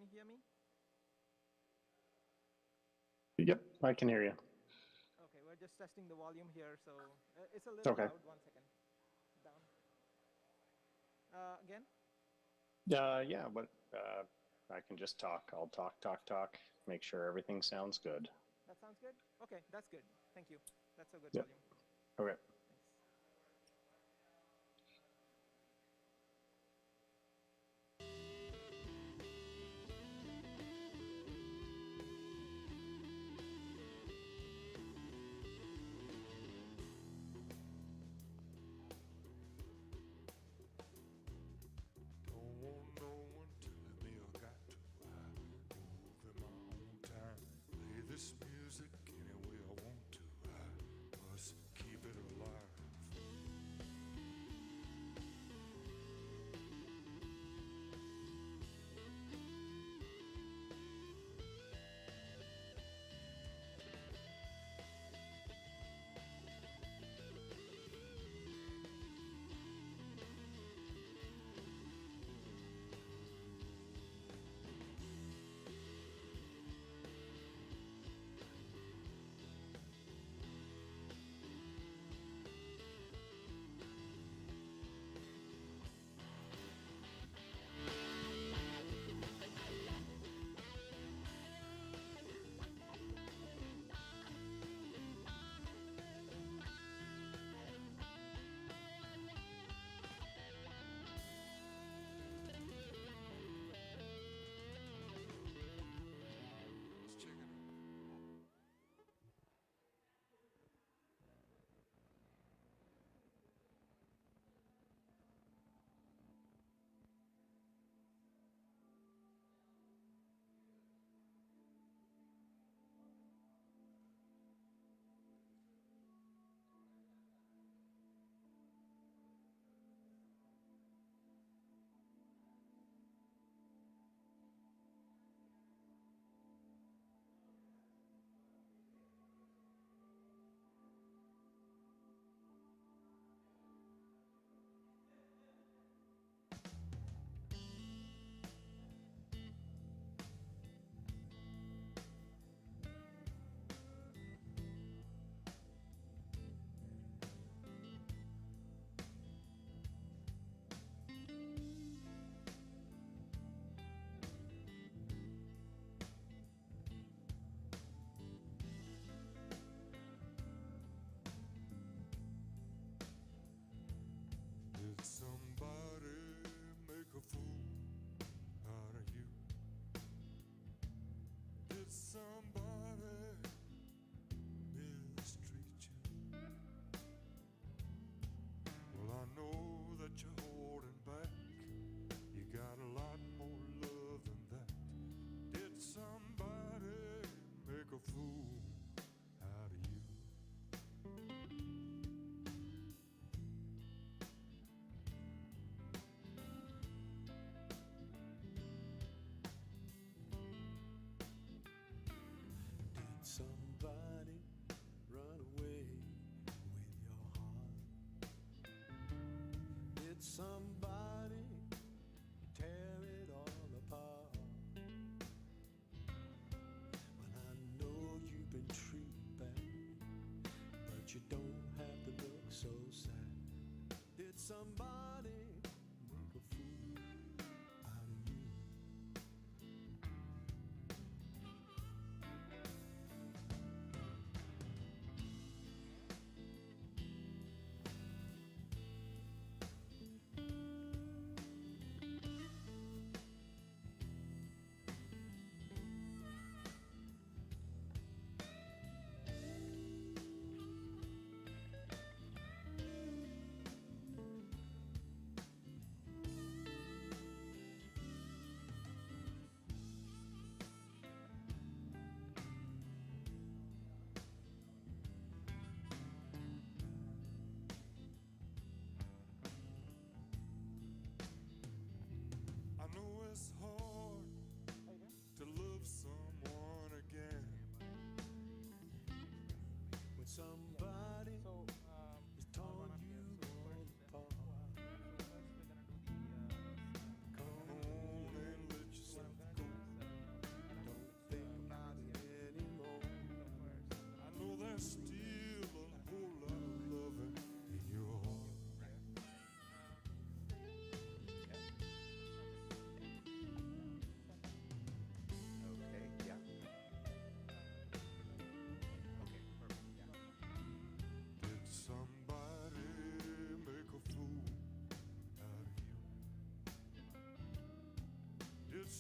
can you hear me? Yep, I can hear you. Okay, we're just testing the volume here, so it's a little Okay. loud. 1 second. Down. Again? Yeah, but I can just talk. I'll talk, make sure everything sounds good. That sounds good? Okay, that's good. Thank you. That's a good Yep. volume. Okay. Thanks. Don't want no one telling me I got to move in my own time. Play this music any way I want to. I must keep it alive. Let's check it out. Did somebody make a fool out of you? Did somebody mistreat you? Well, I know that you're holding back. You got a lot more love than that. Did somebody make a fool out of you? Did somebody run away with your heart? Did somebody tear it all apart? Well, I know you've been treated bad, but you don't have to look so sad. Did somebody make a fool out of you?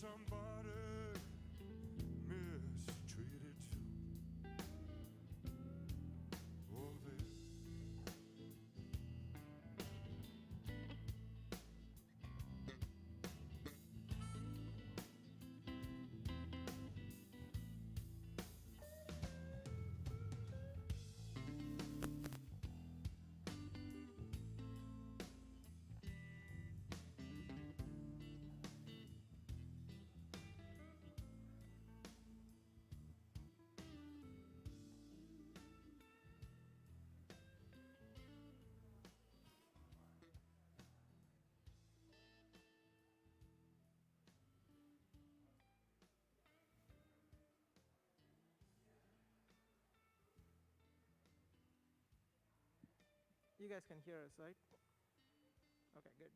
somebody mistreated you? Oh, there. You guys can hear us, right? Okay, good.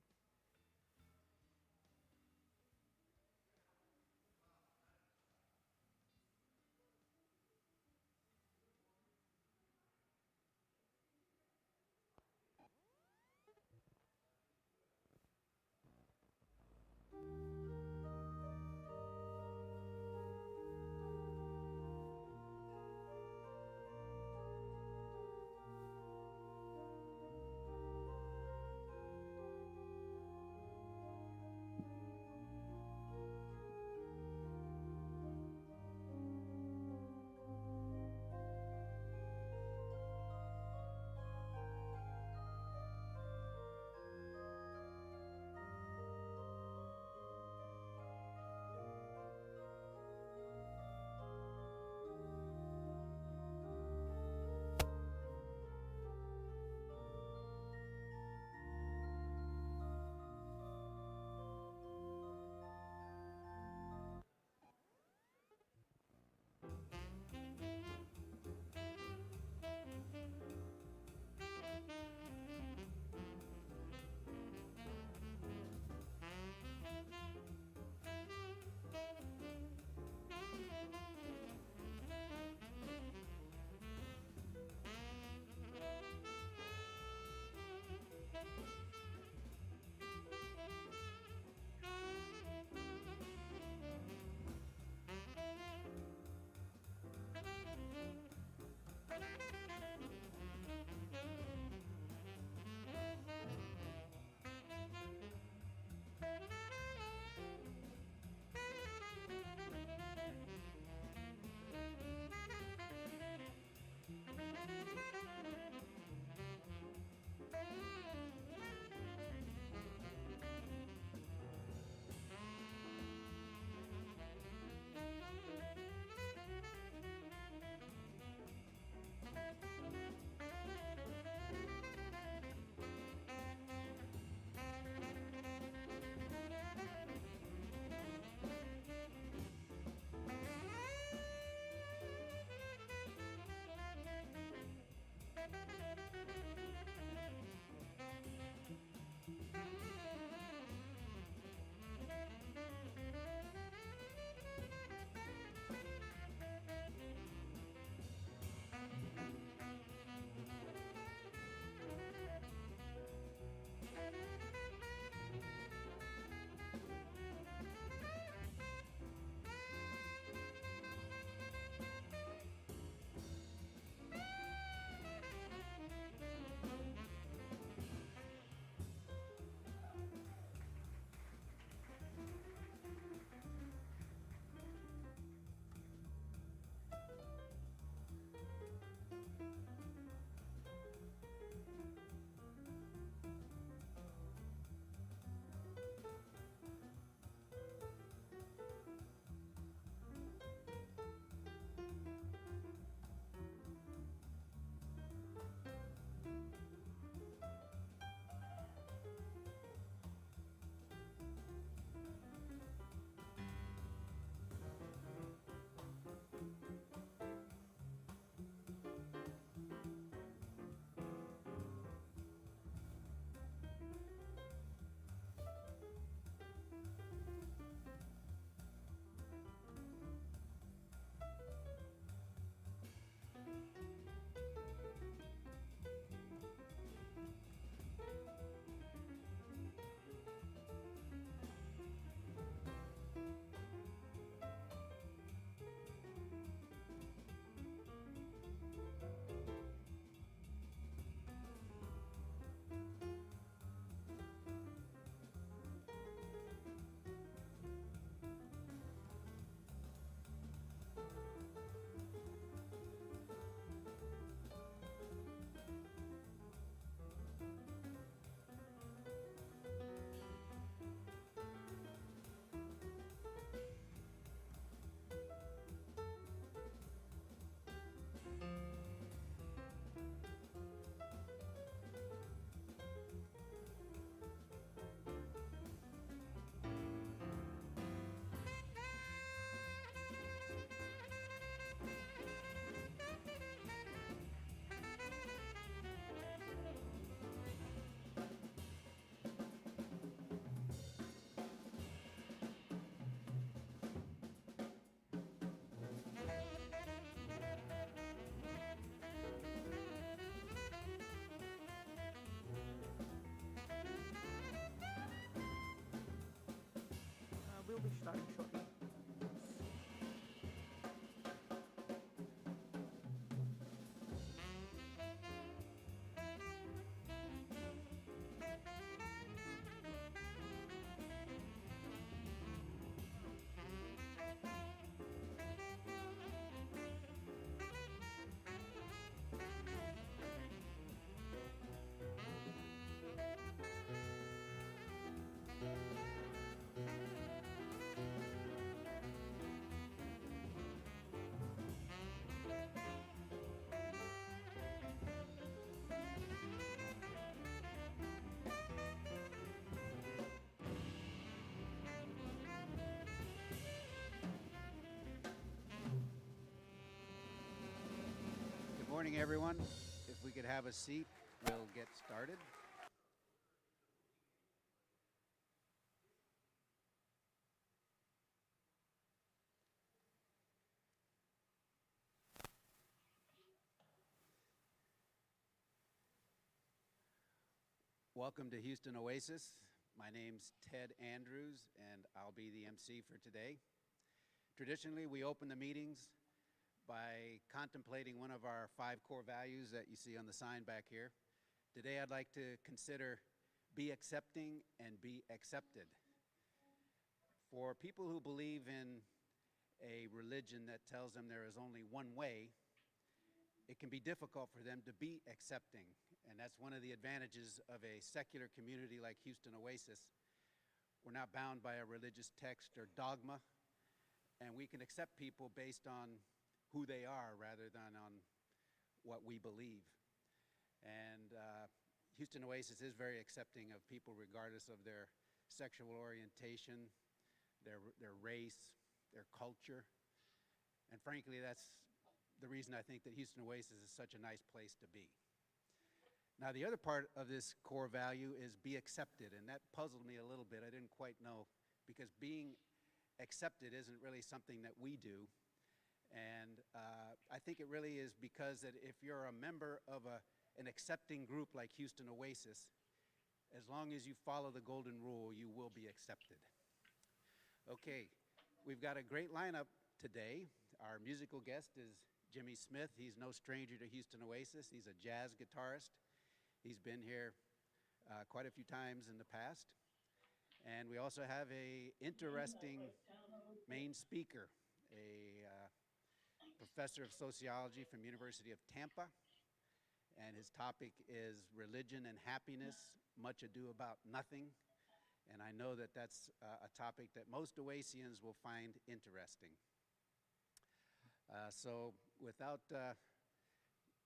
starting shortly. Good morning, everyone. If we could have a seat, we'll get started. Welcome to Houston Oasis. My name's Ted Andrews, and I'll be the MC for today. Traditionally, we open the meetings by contemplating one of our 5 core values that you see on the sign back here. Today, I'd like to consider be accepting and be accepted. For people who believe in a religion that tells them there is only one way, it can be difficult for them to be accepting. And that's one of the advantages of a secular community like Houston Oasis. We're not bound by a religious text or dogma, and we can accept people based on who they are rather than on what we believe. And Houston Oasis is very accepting of people regardless of their sexual orientation, their race, their culture. And frankly, that's the reason I think that Houston Oasis is such a nice place to be. Now, the other part of this core value is be accepted, and that puzzled me a little bit. I didn't quite know, because being accepted isn't really something that we do. And I think it really is because that if you're a member of an accepting group like Houston Oasis, as long as you follow the golden rule, you will be accepted. Okay, we've got a great lineup today. Our musical guest is Jimmy Smith. He's no stranger to Houston Oasis. He's a jazz guitarist. He's been here quite a few times in the past. And we also have an interesting main speaker, a professor of sociology from University of Tampa, and his topic is religion and happiness, much ado about nothing. And I know that that's a topic that most Oasians will find interesting. So without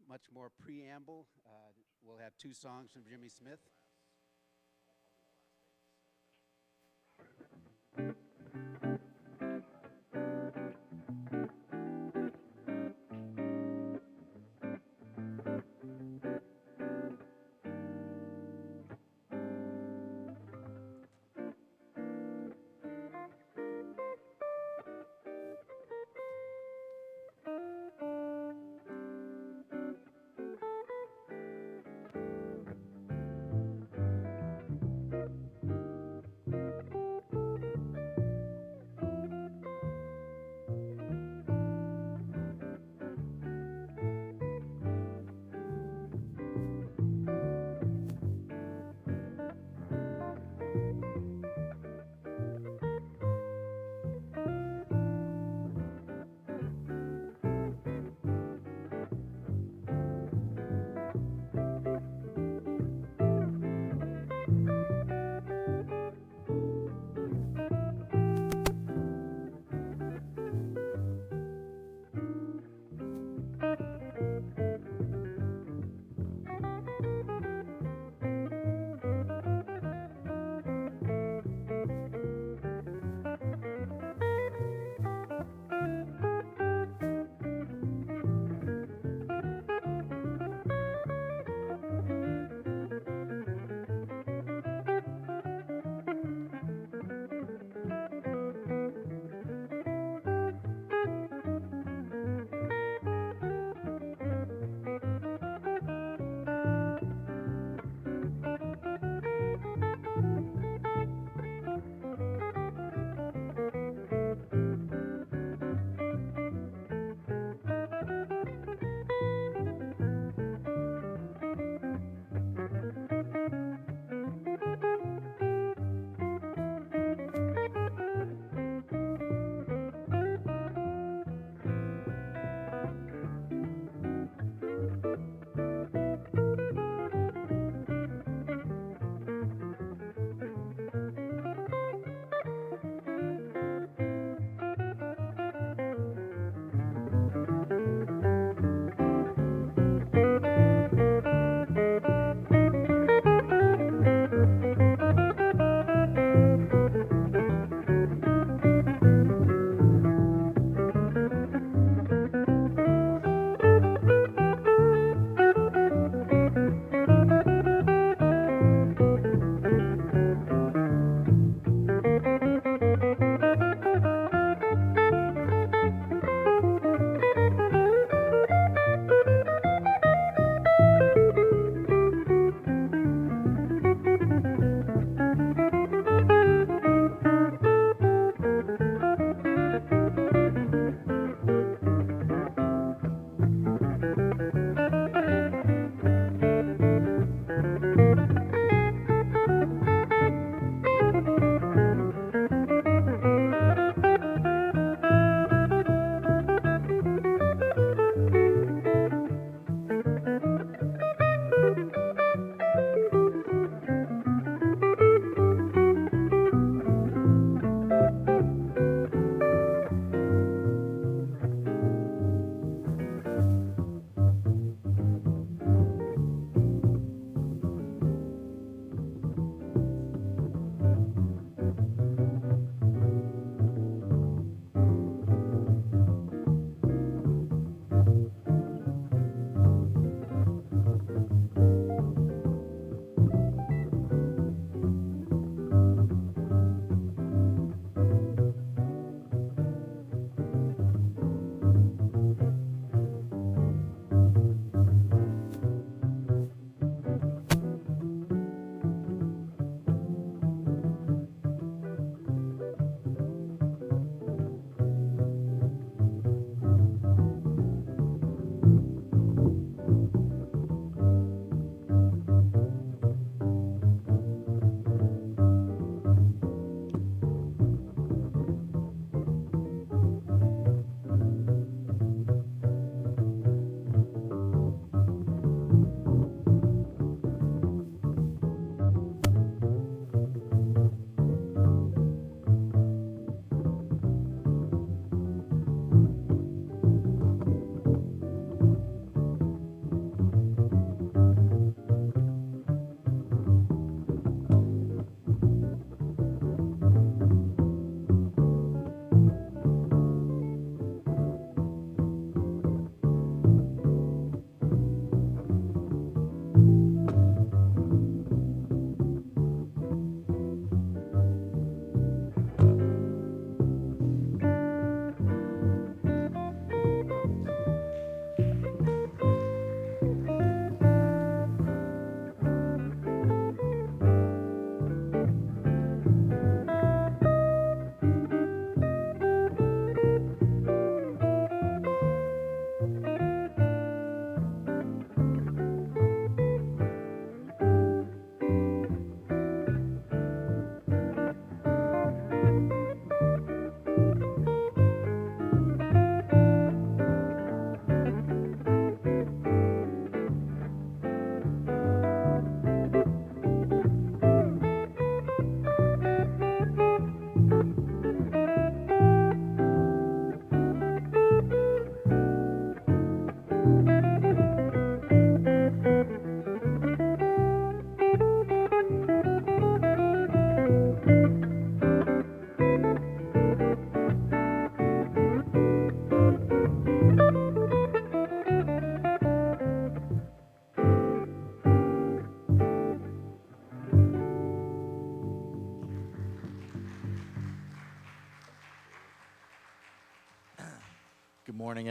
much more preamble, we'll have 2 songs from Jimmy Smith.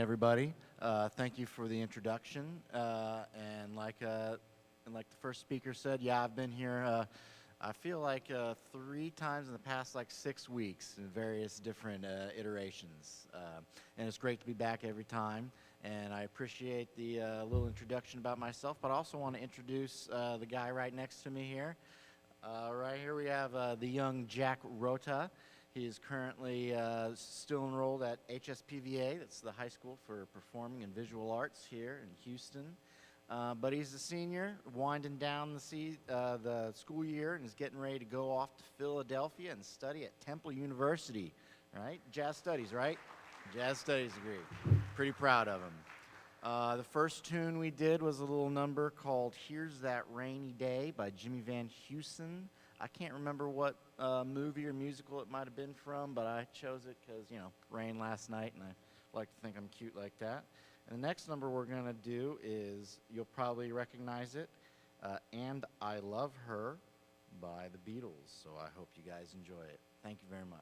everybody. Thank you for the introduction. And like the first speaker said, yeah, I've been here, I feel like 3 times in the past 6 weeks in various different iterations. And it's great to be back every time. And I appreciate the little introduction about myself, but I also want to introduce the guy right next to me here. Right here we have the young Jack Rota. He is currently still enrolled at HSPVA, that's the High School for Performing and Visual Arts here in Houston. But he's a senior, winding down the school year, and is getting ready to go off to Philadelphia and study at Temple University, right? Jazz studies, right? Jazz studies degree. Pretty proud of him. The first tune we did was a little number called Here's That Rainy Day by Jimmy Van Heusen. I can't remember what movie or musical it might have been from, but I chose it because, rain last night, and I like to think I'm cute like that. And the next number we're going to do is, you'll probably recognize it, And I Love Her by the Beatles. So I hope you guys enjoy it. Thank you very much.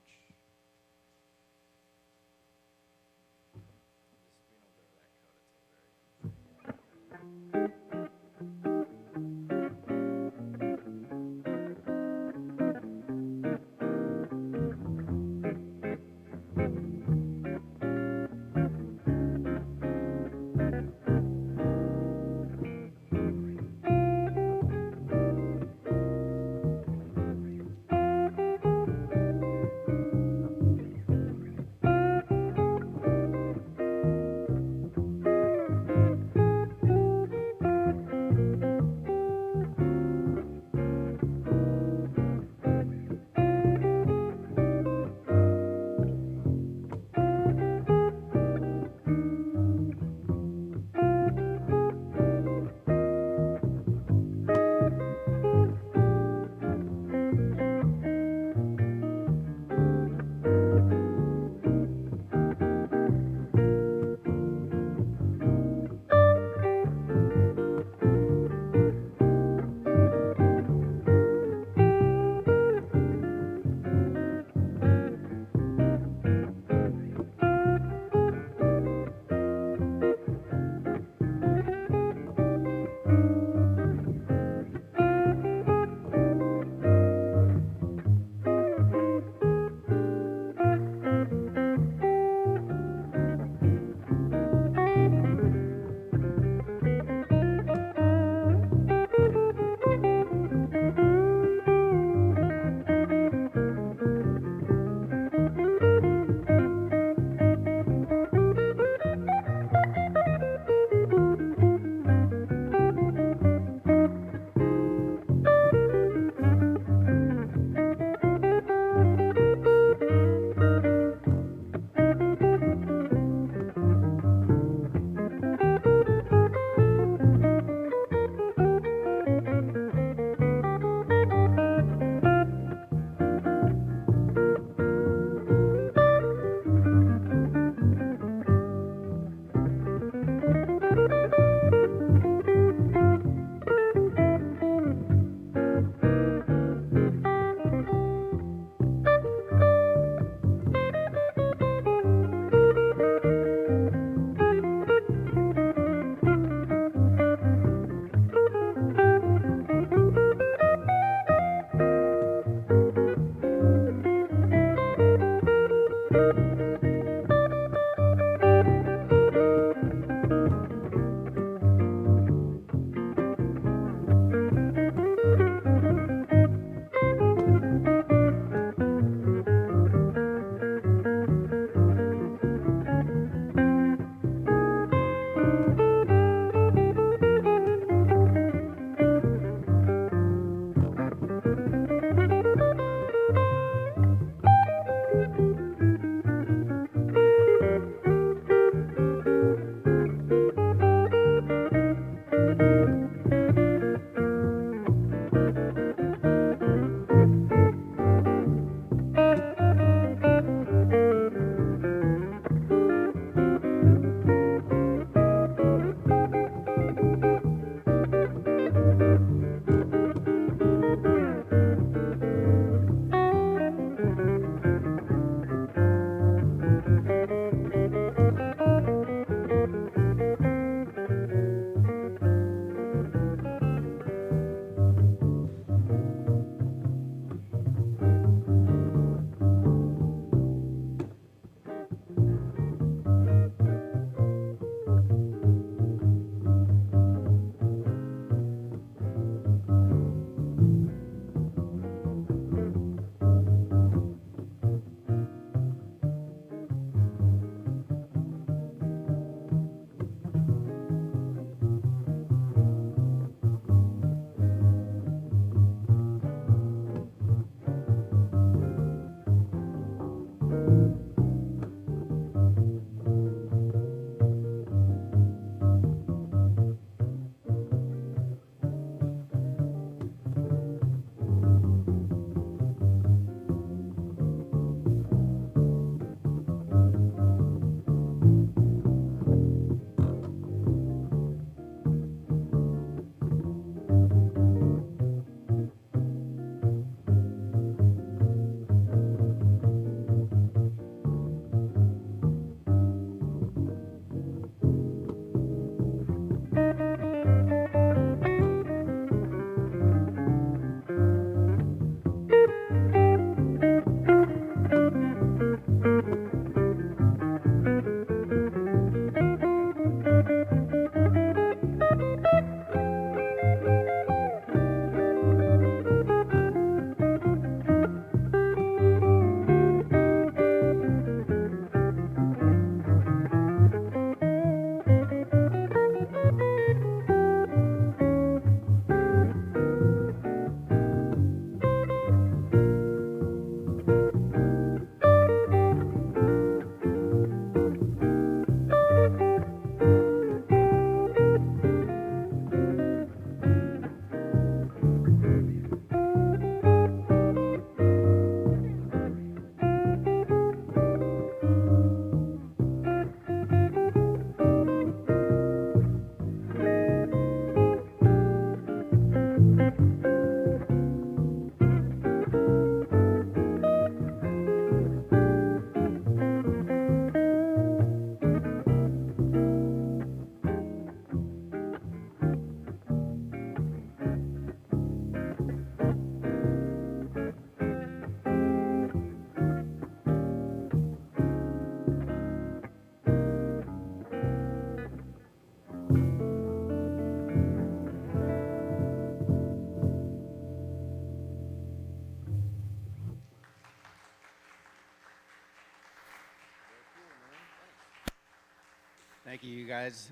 Thank you, you guys.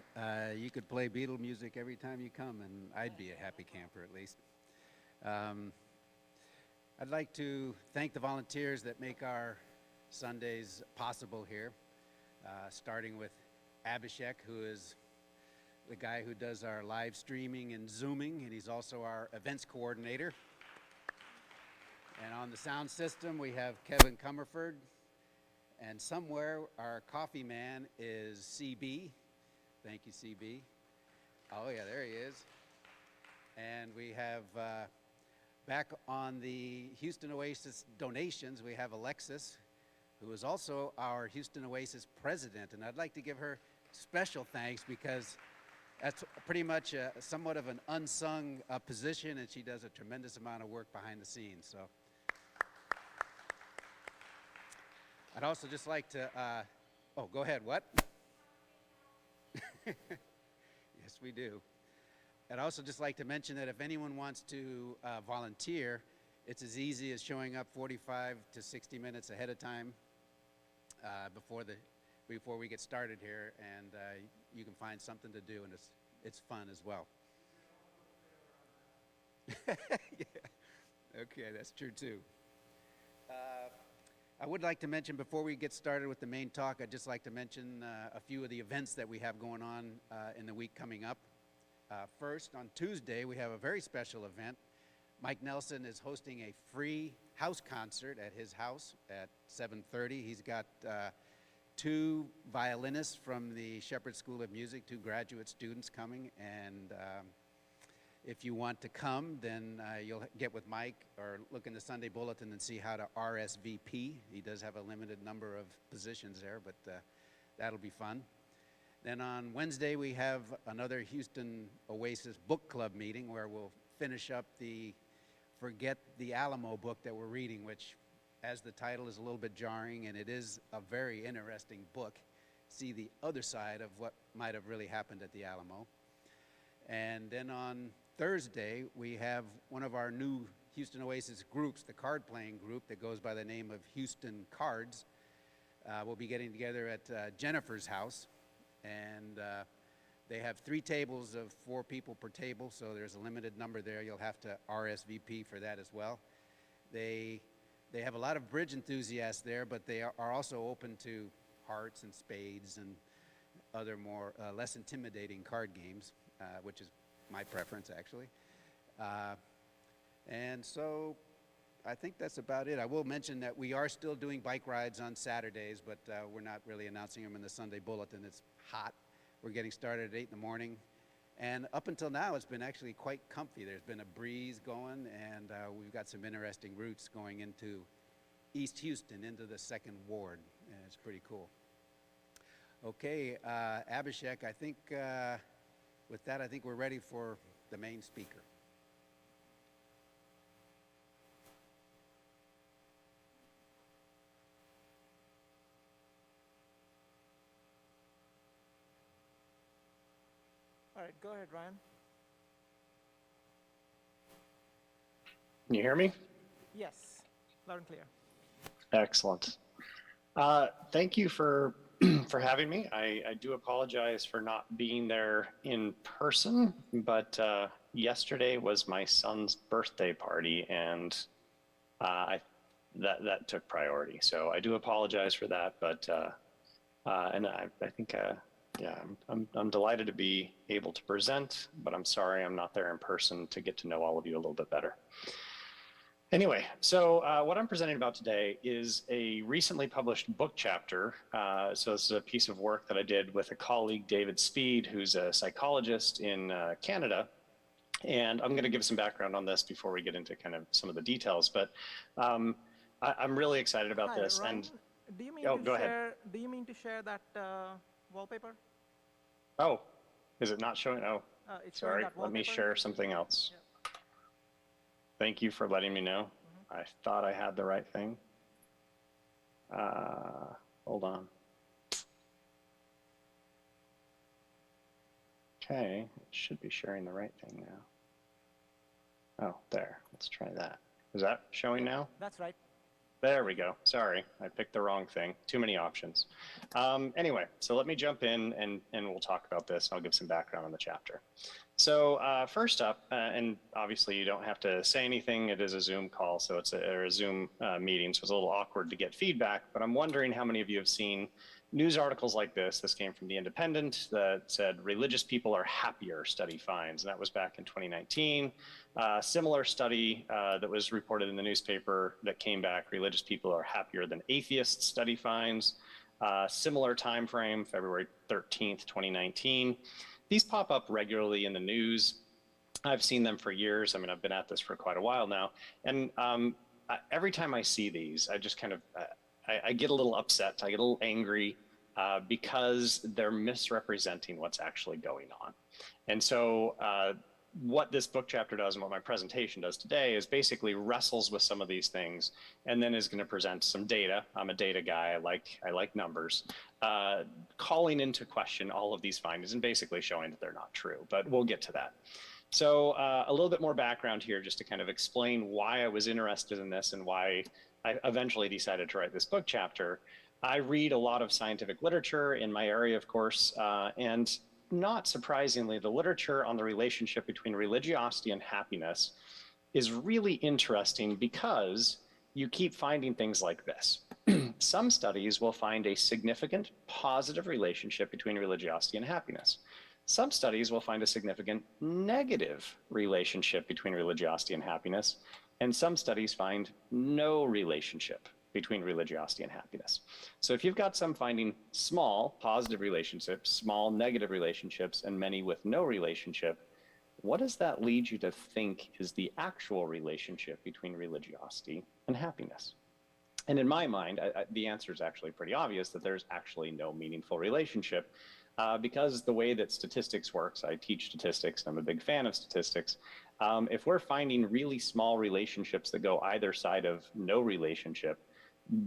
You could play Beatle music every time you come, and I'd be a happy camper at least. I'd like to thank the volunteers that make our Sundays possible here, starting with Abhishek, who is the guy who does our live streaming and Zooming, and he's also our events coordinator. And on the sound system, we have Kevin Comerford. And somewhere, our coffee man is CB. Thank you, CB. Oh, yeah, there he is. And we have, back on the Houston Oasis donations, we have Alexis, who is also our Houston Oasis president. And I'd like to give her special thanks because that's pretty much somewhat of an unsung position, and she does a tremendous amount of work behind the scenes. So. I'd also just like to, oh, go ahead, what? Yes, we do. I'd also just like to mention that if anyone wants to volunteer, it's as easy as showing up 45 to 60 minutes ahead of time before we get started here, and you can find something to do, and it's fun as well. Yeah. Okay, that's true too. I would like to mention, before we get started with the main talk, I'd just like to mention a few of the events that we have going on in the week coming up. First, on Tuesday, we have a very special event. Mike Nelson is hosting a free house concert at his house at 7:30. He's got 2 violinists from the Shepherd School of Music, 2 graduate students coming, and if you want to come, then you'll get with Mike or look in the Sunday Bulletin and see how to RSVP. He does have a limited number of positions there, but that'll be fun. Then on Wednesday, we have another Houston Oasis book club meeting where we'll finish up the Forget the Alamo book that we're reading, which, as the title, is a little bit jarring, and it is a very interesting book. See the other side of what might have really happened at the Alamo. And then on Thursday, we have one of our new Houston Oasis groups, the card-playing group that goes by the name of Houston Cards. We'll be getting together at Jennifer's house, and they have 3 tables of 4 people per table, so there's a limited number there. You'll have to RSVP for that as well. They have a lot of bridge enthusiasts there, but they are also open to hearts and spades and other more less intimidating card games, which is my preference, actually. And so I think that's about it. I will mention that we are still doing bike rides on Saturdays, but we're not really announcing them in the Sunday Bulletin. It's hot. We're getting started at 8 in the morning. And up until now, it's been actually quite comfy. There's been a breeze going, and we've got some interesting routes going into East Houston, into the 2nd Ward, and it's pretty cool. Okay, Abhishek, I think with that, I think we're ready for the main speaker. All right, go ahead, Ryan. Can you hear me? Yes, loud and clear. Excellent. Thank you for for having me. I do apologize for not being there in person, but yesterday was my son's birthday party, and that took priority. So I do apologize for that, but and I think yeah, I'm delighted to be able to present, but I'm sorry I'm not there in person to get to know all of you a little bit better. Anyway, so what I'm presenting about today is a recently published book chapter. So this is a piece of work that I did with a colleague, David Speed, who's a psychologist in Canada. And I'm going to give some background on this before we get into kind of some of the details. But I'm really excited about Hi, this. Ryan, And do you mean oh, to go share? ahead. Do you mean to share that wallpaper? Oh, is it not showing? Oh, It's showing sorry. that Let me wallpaper. share something else. Yeah. Thank you for letting me know. I thought I had the right thing. Hold on. Okay, it should be sharing the right thing now. Oh, there. Let's try that. Is that showing now? That's right. There we go. Sorry, I picked the wrong thing. Too many options. Anyway, so let me jump in and we'll talk about this. I'll give some background on the chapter. So first up, and obviously you don't have to say anything. It is a Zoom call, so it's a Zoom meeting, so it's a little awkward to get feedback. But I'm wondering how many of you have seen news articles like this. This came from The Independent that said religious people are happier, study finds, and that was back in 2019. Similar study that was reported in the newspaper that came back, religious people are happier than atheists, study finds. Similar time frame, February 13th, 2019. These pop up regularly in the news. I've seen them for years. I mean, I've been at this for quite a while now. And every time I see these, I just kind of, I get a little upset. I get a little angry because they're misrepresenting what's actually going on. And so what this book chapter does and what my presentation does today is basically wrestles with some of these things and then is going to present some data. I'm a data guy. I like numbers, calling into question all of these findings and basically showing that they're not true, but we'll get to that. So a little bit more background here just to kind of explain why I was interested in this and why I eventually decided to write this book chapter. I read a lot of scientific literature in my area, of course, and not surprisingly, the literature on the relationship between religiosity and happiness is really interesting because you keep finding things like this. Some studies will find a significant positive relationship between religiosity and happiness. Some studies will find a significant negative relationship between religiosity and happiness, and some studies find no relationship between religiosity and happiness. So if you've got some finding small positive relationships, small negative relationships, and many with no relationship, what does that lead you to think is the actual relationship between religiosity and happiness? And in my mind, the answer is actually pretty obvious that there's actually no meaningful relationship because the way that statistics works, I teach statistics, I'm a big fan of statistics. If we're finding really small relationships that go either side of no relationship,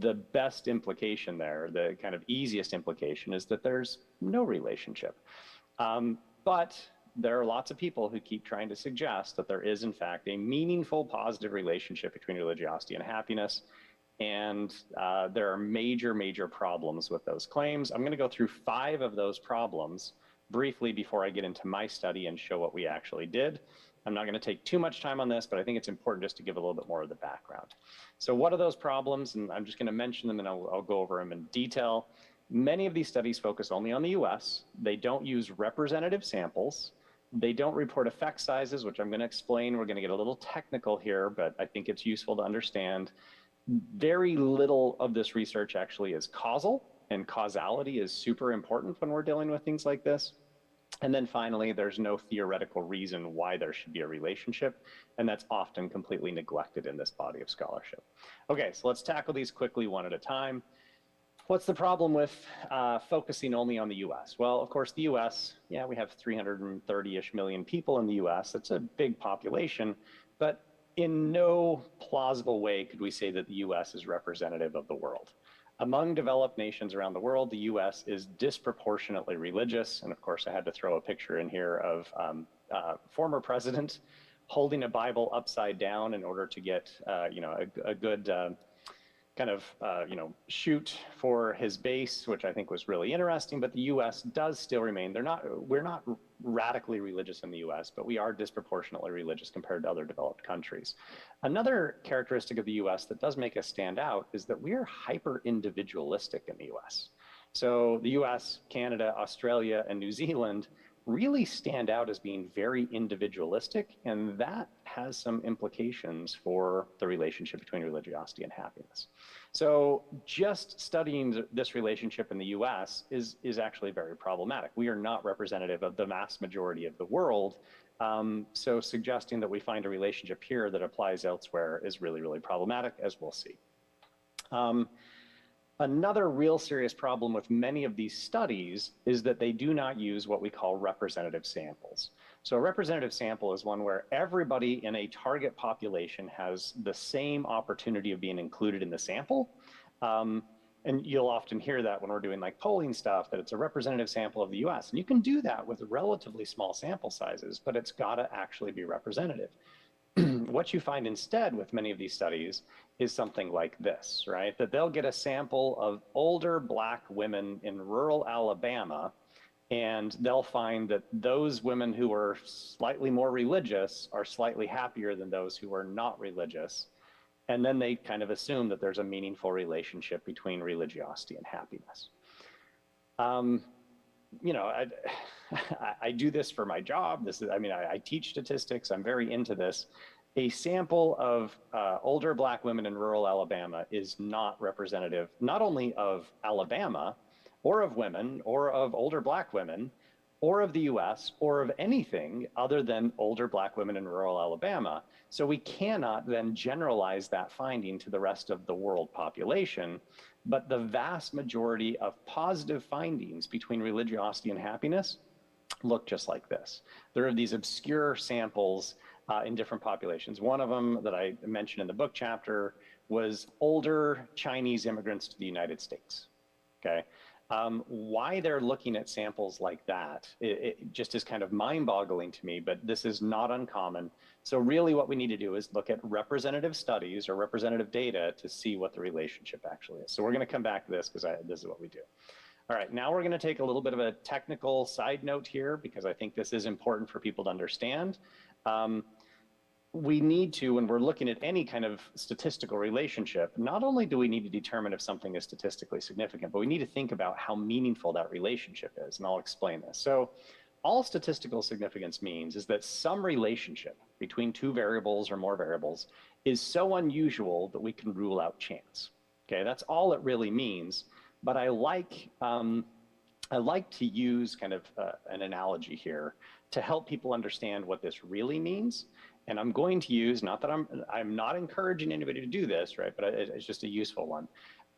the best implication there, the kind of easiest implication is that there's no relationship. But there are lots of people who keep trying to suggest that there is in fact a meaningful positive relationship between religiosity and happiness. And there are major problems with those claims. I'm going to go through 5 of those problems briefly before I get into my study and show what we actually did. I'm not going to take too much time on this, but I think it's important just to give a little bit more of the background. So what are those problems? And I'm just going to mention them and I'll go over them in detail. Many of these studies focus only on the US. They don't use representative samples. They don't report effect sizes, which I'm going to explain. We're going to get a little technical here, but I think it's useful to understand. Very little of this research actually is causal, and causality is super important when we're dealing with things like this. And then finally, there's no theoretical reason why there should be a relationship, and that's often completely neglected in this body of scholarship. Okay, so let's tackle these quickly one at a time. What's the problem with focusing only on the US? Well, of course, the US, yeah, we have 330-ish million people in the US. It's a big population, but in no plausible way could we say that the US is representative of the world. Among developed nations around the world, the US is disproportionately religious. And of course, I had to throw a picture in here of former president holding a Bible upside down in order to get a good kind of shoot for his base, which I think was really interesting. But the US does still remain, we're not radically religious in the US, but we are disproportionately religious compared to other developed countries. Another characteristic of the US that does make us stand out is that we are hyper individualistic in the US. So the US, Canada, Australia, and New Zealand really stand out as being very individualistic, and that has some implications for the relationship between religiosity and happiness. So just studying this relationship in the US is actually very problematic. We are not representative of the vast majority of the world, so suggesting that we find a relationship here that applies elsewhere is really problematic, as we'll see. Another real serious problem with many of these studies is that they do not use what we call representative samples. So a representative sample is one where everybody in a target population has the same opportunity of being included in the sample. And you'll often hear that when we're doing like polling stuff, that it's a representative sample of the US. And you can do that with relatively small sample sizes, but it's gotta actually be representative. what you find instead with many of these studies is something like this, right? That they'll get a sample of older Black women in rural Alabama, and they'll find that those women who are slightly more religious are slightly happier than those who are not religious. And then they kind of assume that there's a meaningful relationship between religiosity and happiness. You know, I do this for my job. This is, I mean, I teach statistics. I'm very into this. A sample of older Black women in rural Alabama is not representative, not only of Alabama, or of women, or of older Black women, or of the US, or of anything other than older Black women in rural Alabama. So we cannot then generalize that finding to the rest of the world population. But the vast majority of positive findings between religiosity and happiness look just like this. There are these obscure samples in different populations. One of them that I mentioned in the book chapter was older Chinese immigrants to the United States, okay? Why they're looking at samples like that, it just is kind of mind-boggling to me, but this is not uncommon. So really what we need to do is look at representative studies or representative data to see what the relationship actually is. So we're going to come back to this because this is what we do. All right, now we're going to take a little bit of a technical side note here because I think this is important for people to understand. We need to, when we're looking at any kind of statistical relationship, not only do we need to determine if something is statistically significant, but we need to think about how meaningful that relationship is, and I'll explain this. So all statistical significance means is that some relationship between two variables or more variables is so unusual that we can rule out chance. Okay, that's all it really means. But I like to use kind of an analogy here to help people understand what this really means. And I'm going to use, not that I'm not encouraging anybody to do this, right? But it's just a useful one.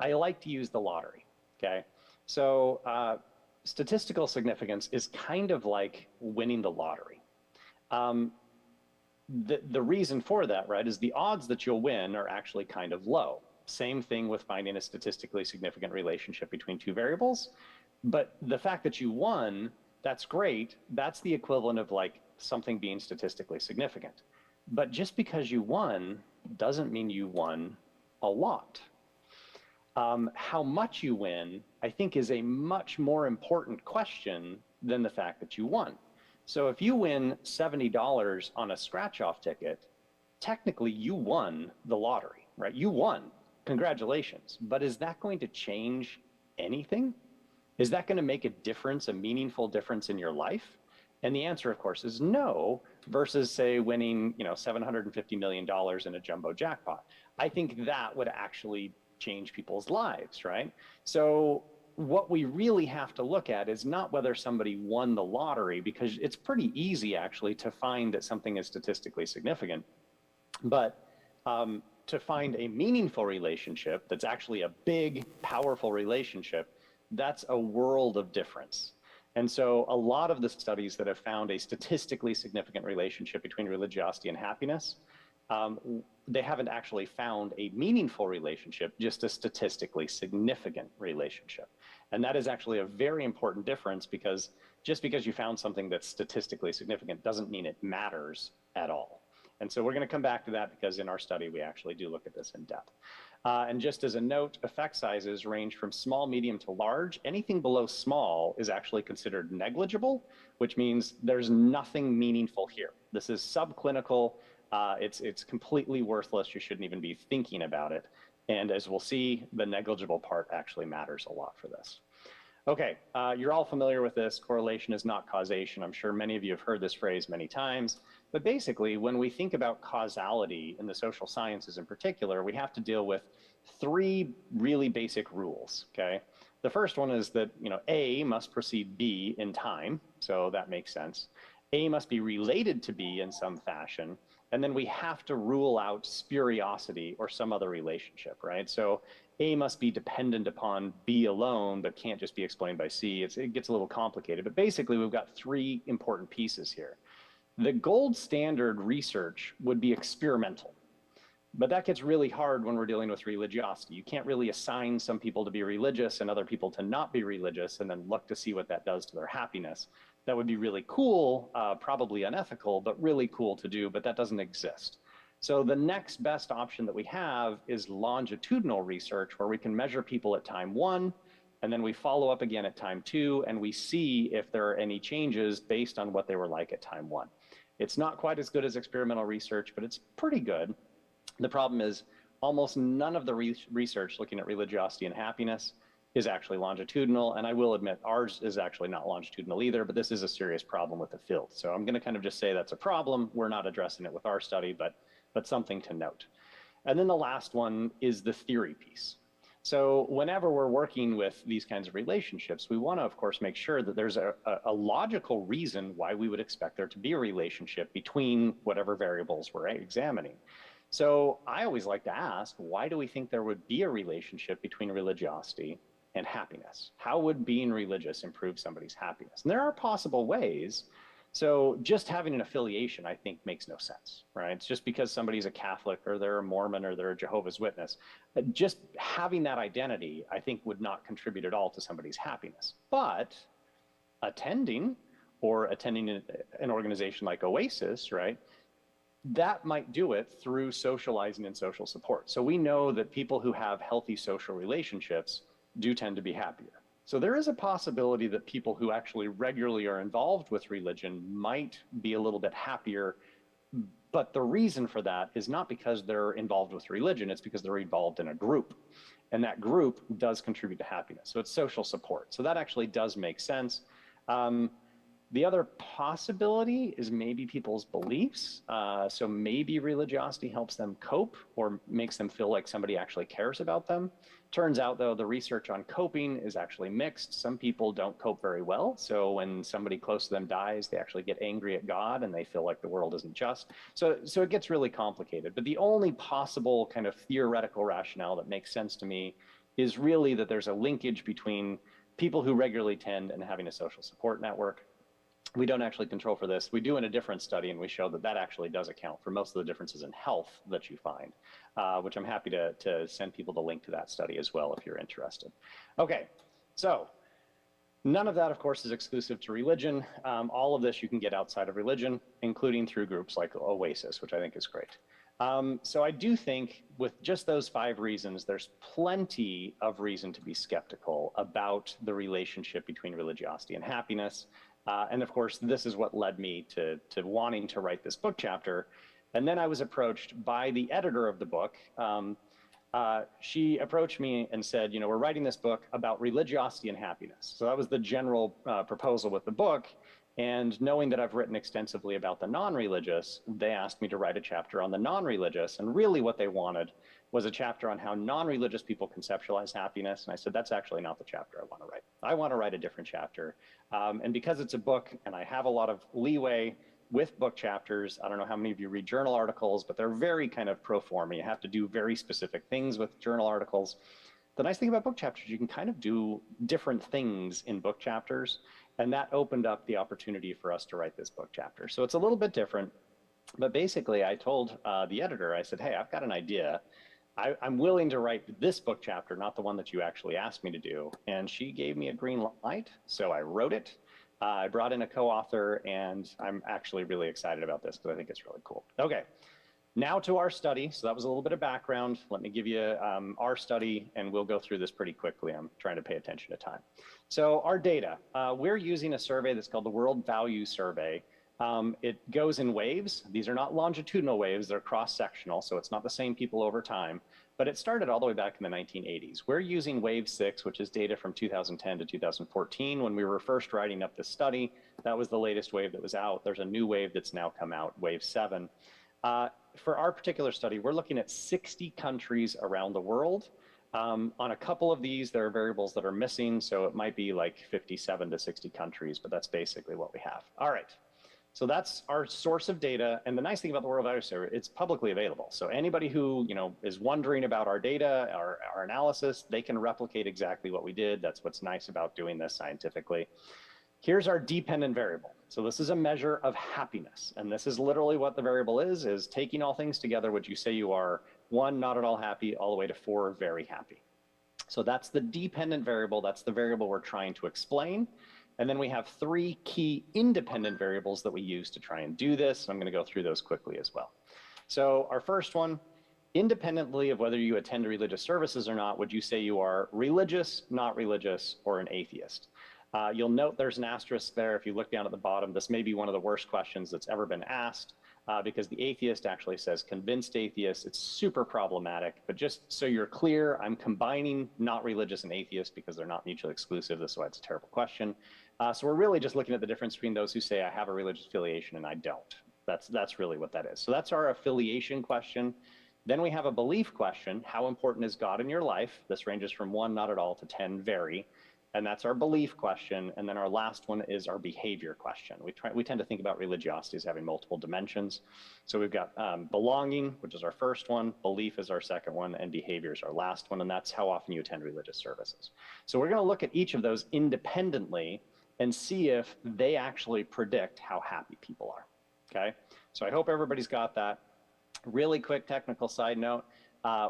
I like to use the lottery, okay? So statistical significance is kind of like winning the lottery. The reason for that, right, is the odds that you'll win are actually kind of low. Same thing with finding a statistically significant relationship between two variables. But the fact that you won, that's great. That's the equivalent of like something being statistically significant. But just because you won doesn't mean you won a lot. How much you win, I think, is a much more important question than the fact that you won. So if you win $70 on a scratch-off ticket, technically you won the lottery, right? You won. Congratulations. But is that going to change anything? Is that going to make a difference, a meaningful difference in your life? And the answer, of course, is no, versus, say, winning, you know, $750 million in a jumbo jackpot. I think that would actually change people's lives, right? So what we really have to look at is not whether somebody won the lottery, because it's pretty easy, actually, to find that something is statistically significant. But to find a meaningful relationship that's actually a big, powerful relationship, that's a world of difference. And so a lot of the studies that have found a statistically significant relationship between religiosity and happiness, they haven't actually found a meaningful relationship, just a statistically significant relationship. And that is actually a very important difference, because just because you found something that's statistically significant doesn't mean it matters at all. And so we're going to come back to that, because in our study, we actually do look at this in depth. And just as a note, effect sizes range from small, medium to large. Anything below small is actually considered negligible, which means there's nothing meaningful here. This is subclinical. It's completely worthless. You shouldn't even be thinking about it. And as we'll see, the negligible part actually matters a lot for this. Okay, you're all familiar with this. Correlation is not causation. I'm sure many of you have heard this phrase many times. But basically, when we think about causality in the social sciences in particular, we have to deal with three really basic rules, okay? The first one is that, you know, A must precede B in time, so that makes sense. A must be related to B in some fashion, and then we have to rule out spuriosity or some other relationship, right? So A must be dependent upon B alone, but can't just be explained by C. It gets a little complicated, but basically we've got three important pieces here. The gold standard research would be experimental, but that gets really hard when we're dealing with religiosity. You can't really assign some people to be religious and other people to not be religious and then look to see what that does to their happiness. That would be really cool, probably unethical, but really cool to do, but that doesn't exist. So the next best option that we have is longitudinal research, where we can measure people at time 1, and then we follow up again at time 2, and we see if there are any changes based on what they were like at time 1. It's not quite as good as experimental research, but it's pretty good. The problem is almost none of the research looking at religiosity and happiness is actually longitudinal. And I will admit ours is actually not longitudinal either, but this is a serious problem with the field. So I'm going to kind of just say that's a problem. We're not addressing it with our study, but something to note. And then the last one is the theory piece. So whenever we're working with these kinds of relationships, we want to, of course, make sure that there's a logical reason why we would expect there to be a relationship between whatever variables we're examining. So I always like to ask, why do we think there would be a relationship between religiosity and happiness? How would being religious improve somebody's happiness? And there are possible ways. So just having an affiliation, I think, makes no sense, right? It's just because somebody's a Catholic or they're a Mormon or they're a Jehovah's Witness. Just having that identity, I think, would not contribute at all to somebody's happiness. But attending an organization like Oasis, right, that might do it through socializing and social support. So we know that people who have healthy social relationships do tend to be happier. So there is a possibility that people who actually regularly are involved with religion might be a little bit happier, but the reason for that is not because they're involved with religion, it's because they're involved in a group. And that group does contribute to happiness. So it's social support. So that actually does make sense. The other possibility is maybe people's beliefs. So maybe religiosity helps them cope or makes them feel like somebody actually cares about them. Turns out, though, the research on coping is actually mixed. Some people don't cope very well. So when somebody close to them dies, they actually get angry at God and they feel like the world isn't just. So it gets really complicated. But the only possible kind of theoretical rationale that makes sense to me is really that there's a linkage between people who regularly attend and having a social support network. We don't actually control for this. We do in a different study, and we show that that actually does account for most of the differences in health that you find, which I'm happy to send people the link to that study as well if you're interested. Okay, so none of that, of course, is exclusive to religion. All of this you can get outside of religion, including through groups like Oasis, which I think is great. So I do think with just those 5 reasons, there's plenty of reason to be skeptical about the relationship between religiosity and happiness. And of course, this is what led me to wanting to write this book chapter. And then I was approached by the editor of the book. She approached me and said, we're writing this book about religiosity and happiness. So that was the general proposal with the book. And knowing that I've written extensively about the non-religious, they asked me to write a chapter on the non-religious. And really what they wanted was a chapter on how non-religious people conceptualize happiness. And I said, that's actually not the chapter I want to write. I want to write a different chapter. And because it's a book and I have a lot of leeway with book chapters, I don't know how many of you read journal articles, but they're very kind of pro forma. You have to do very specific things with journal articles. The nice thing about book chapters, you can kind of do different things in book chapters. And that opened up the opportunity for us to write this book chapter. So it's a little bit different. But basically, I told the editor, I said, hey, I've got an idea. I'm willing to write this book chapter, not the one that you actually asked me to do. And she gave me a green light. So I wrote it. I brought in a co-author, and I'm actually really excited about this because I think it's really cool. Okay, now to our study. So that was a little bit of background. Let me give you our study, and we'll go through this pretty quickly. I'm trying to pay attention to time. So our data, we're using a survey that's called the World Value Survey. It goes in waves. These are not longitudinal waves, they're cross-sectional, so it's not the same people over time, but it started all the way back in the 1980s. We're using wave 6, which is data from 2010 to 2014. When we were first writing up this study, that was the latest wave that was out. There's a new wave that's now come out, wave 7. For our particular study, we're looking at 60 countries around the world. On a couple of these, there are variables that are missing, so it might be like 57 to 60 countries, but that's basically what we have. All right. So that's our source of data. And the nice thing about the World Value Survey, it's publicly available. So anybody who is wondering about our data, our analysis, they can replicate exactly what we did. That's what's nice about doing this scientifically. Here's our dependent variable. So this is a measure of happiness. And this is literally what the variable is taking all things together. Would you say you are 1, not at all happy, all the way to 4, very happy? So that's the dependent variable. That's the variable we're trying to explain. And then we have 3 key independent variables that we use to try and do this. I'm going to go through those quickly as well. So our first one, independently of whether you attend religious services or not, would you say you are religious, not religious, or an atheist? You'll note there's an asterisk there. If you look down at the bottom, this may be one of the worst questions that's ever been asked because the atheist actually says convinced atheist. It's super problematic, but just so you're clear, I'm combining not religious and atheist because they're not mutually exclusive. That's why it's a terrible question. So we're really just looking at the difference between those who say I have a religious affiliation and I don't. That's really what that is. So that's our affiliation question. Then we have a belief question. How important is God in your life? This ranges from 1, not at all, to 10, very. And that's our belief question. And then our last one is our behavior question. We tend to think about religiosity as having multiple dimensions. So we've got belonging, which is our first one, belief is our second one, and behavior is our last one. And that's how often you attend religious services. So we're going to look at each of those independently and see if they actually predict how happy people are. Okay, so I hope everybody's got that. Really quick technical side note,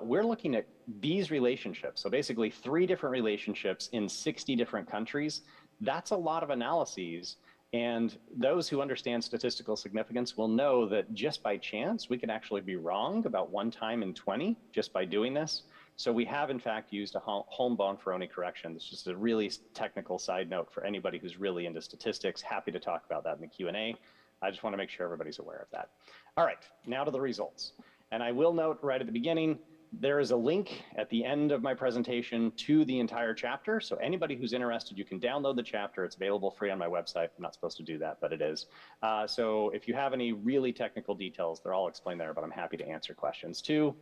we're looking at these relationships. So basically 3 different relationships in 60 different countries. That's a lot of analyses. And those who understand statistical significance will know that just by chance, we can actually be wrong about 1 time in 20 just by doing this. So we have in fact used a Holm Bonferroni correction. This is just a really technical side note for anybody who's really into statistics. Happy to talk about that in the Q&A. I just want to make sure everybody's aware of that. All right, now to the results. And I will note right at the beginning, there is a link at the end of my presentation to the entire chapter. So anybody who's interested, you can download the chapter. It's available free on my website. I'm not supposed to do that, but it is. So if you have any really technical details, they're all explained there, but I'm happy to answer questions too.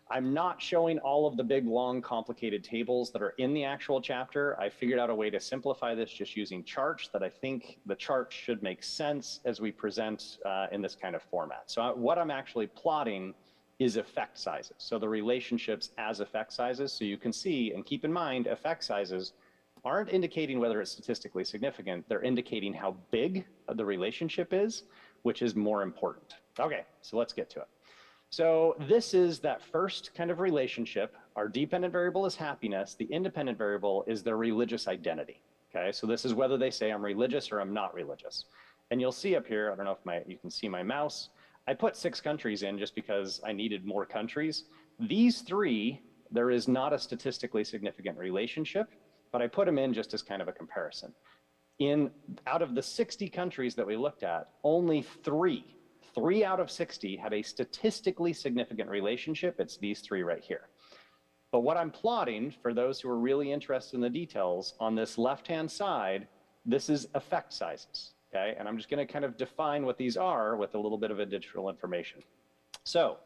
I'm not showing all of the big, long, complicated tables that are in the actual chapter. I figured out a way to simplify this just using charts that I think the charts should make sense as we present in this kind of format. So what I'm actually plotting is effect sizes. So the relationships as effect sizes. So you can see and keep in mind effect sizes aren't indicating whether it's statistically significant. They're indicating how big the relationship is, which is more important. Okay, so let's get to it. So this is that first kind of relationship. Our dependent variable is happiness. The independent variable is their religious identity. Okay, so this is whether they say I'm religious or I'm not religious. And you'll see up here, I don't know if you can see my mouse. I put 6 countries in just because I needed more countries. These 3, there is not a statistically significant relationship, but I put them in just as kind of a comparison. Out of the 60 countries that we looked at, only 3 out of 60 had a statistically significant relationship. It's these 3 right here. But what I'm plotting, for those who are really interested in the details, on this left-hand side, this is effect sizes, okay? And I'm just gonna kind of define what these are with a little bit of additional information. So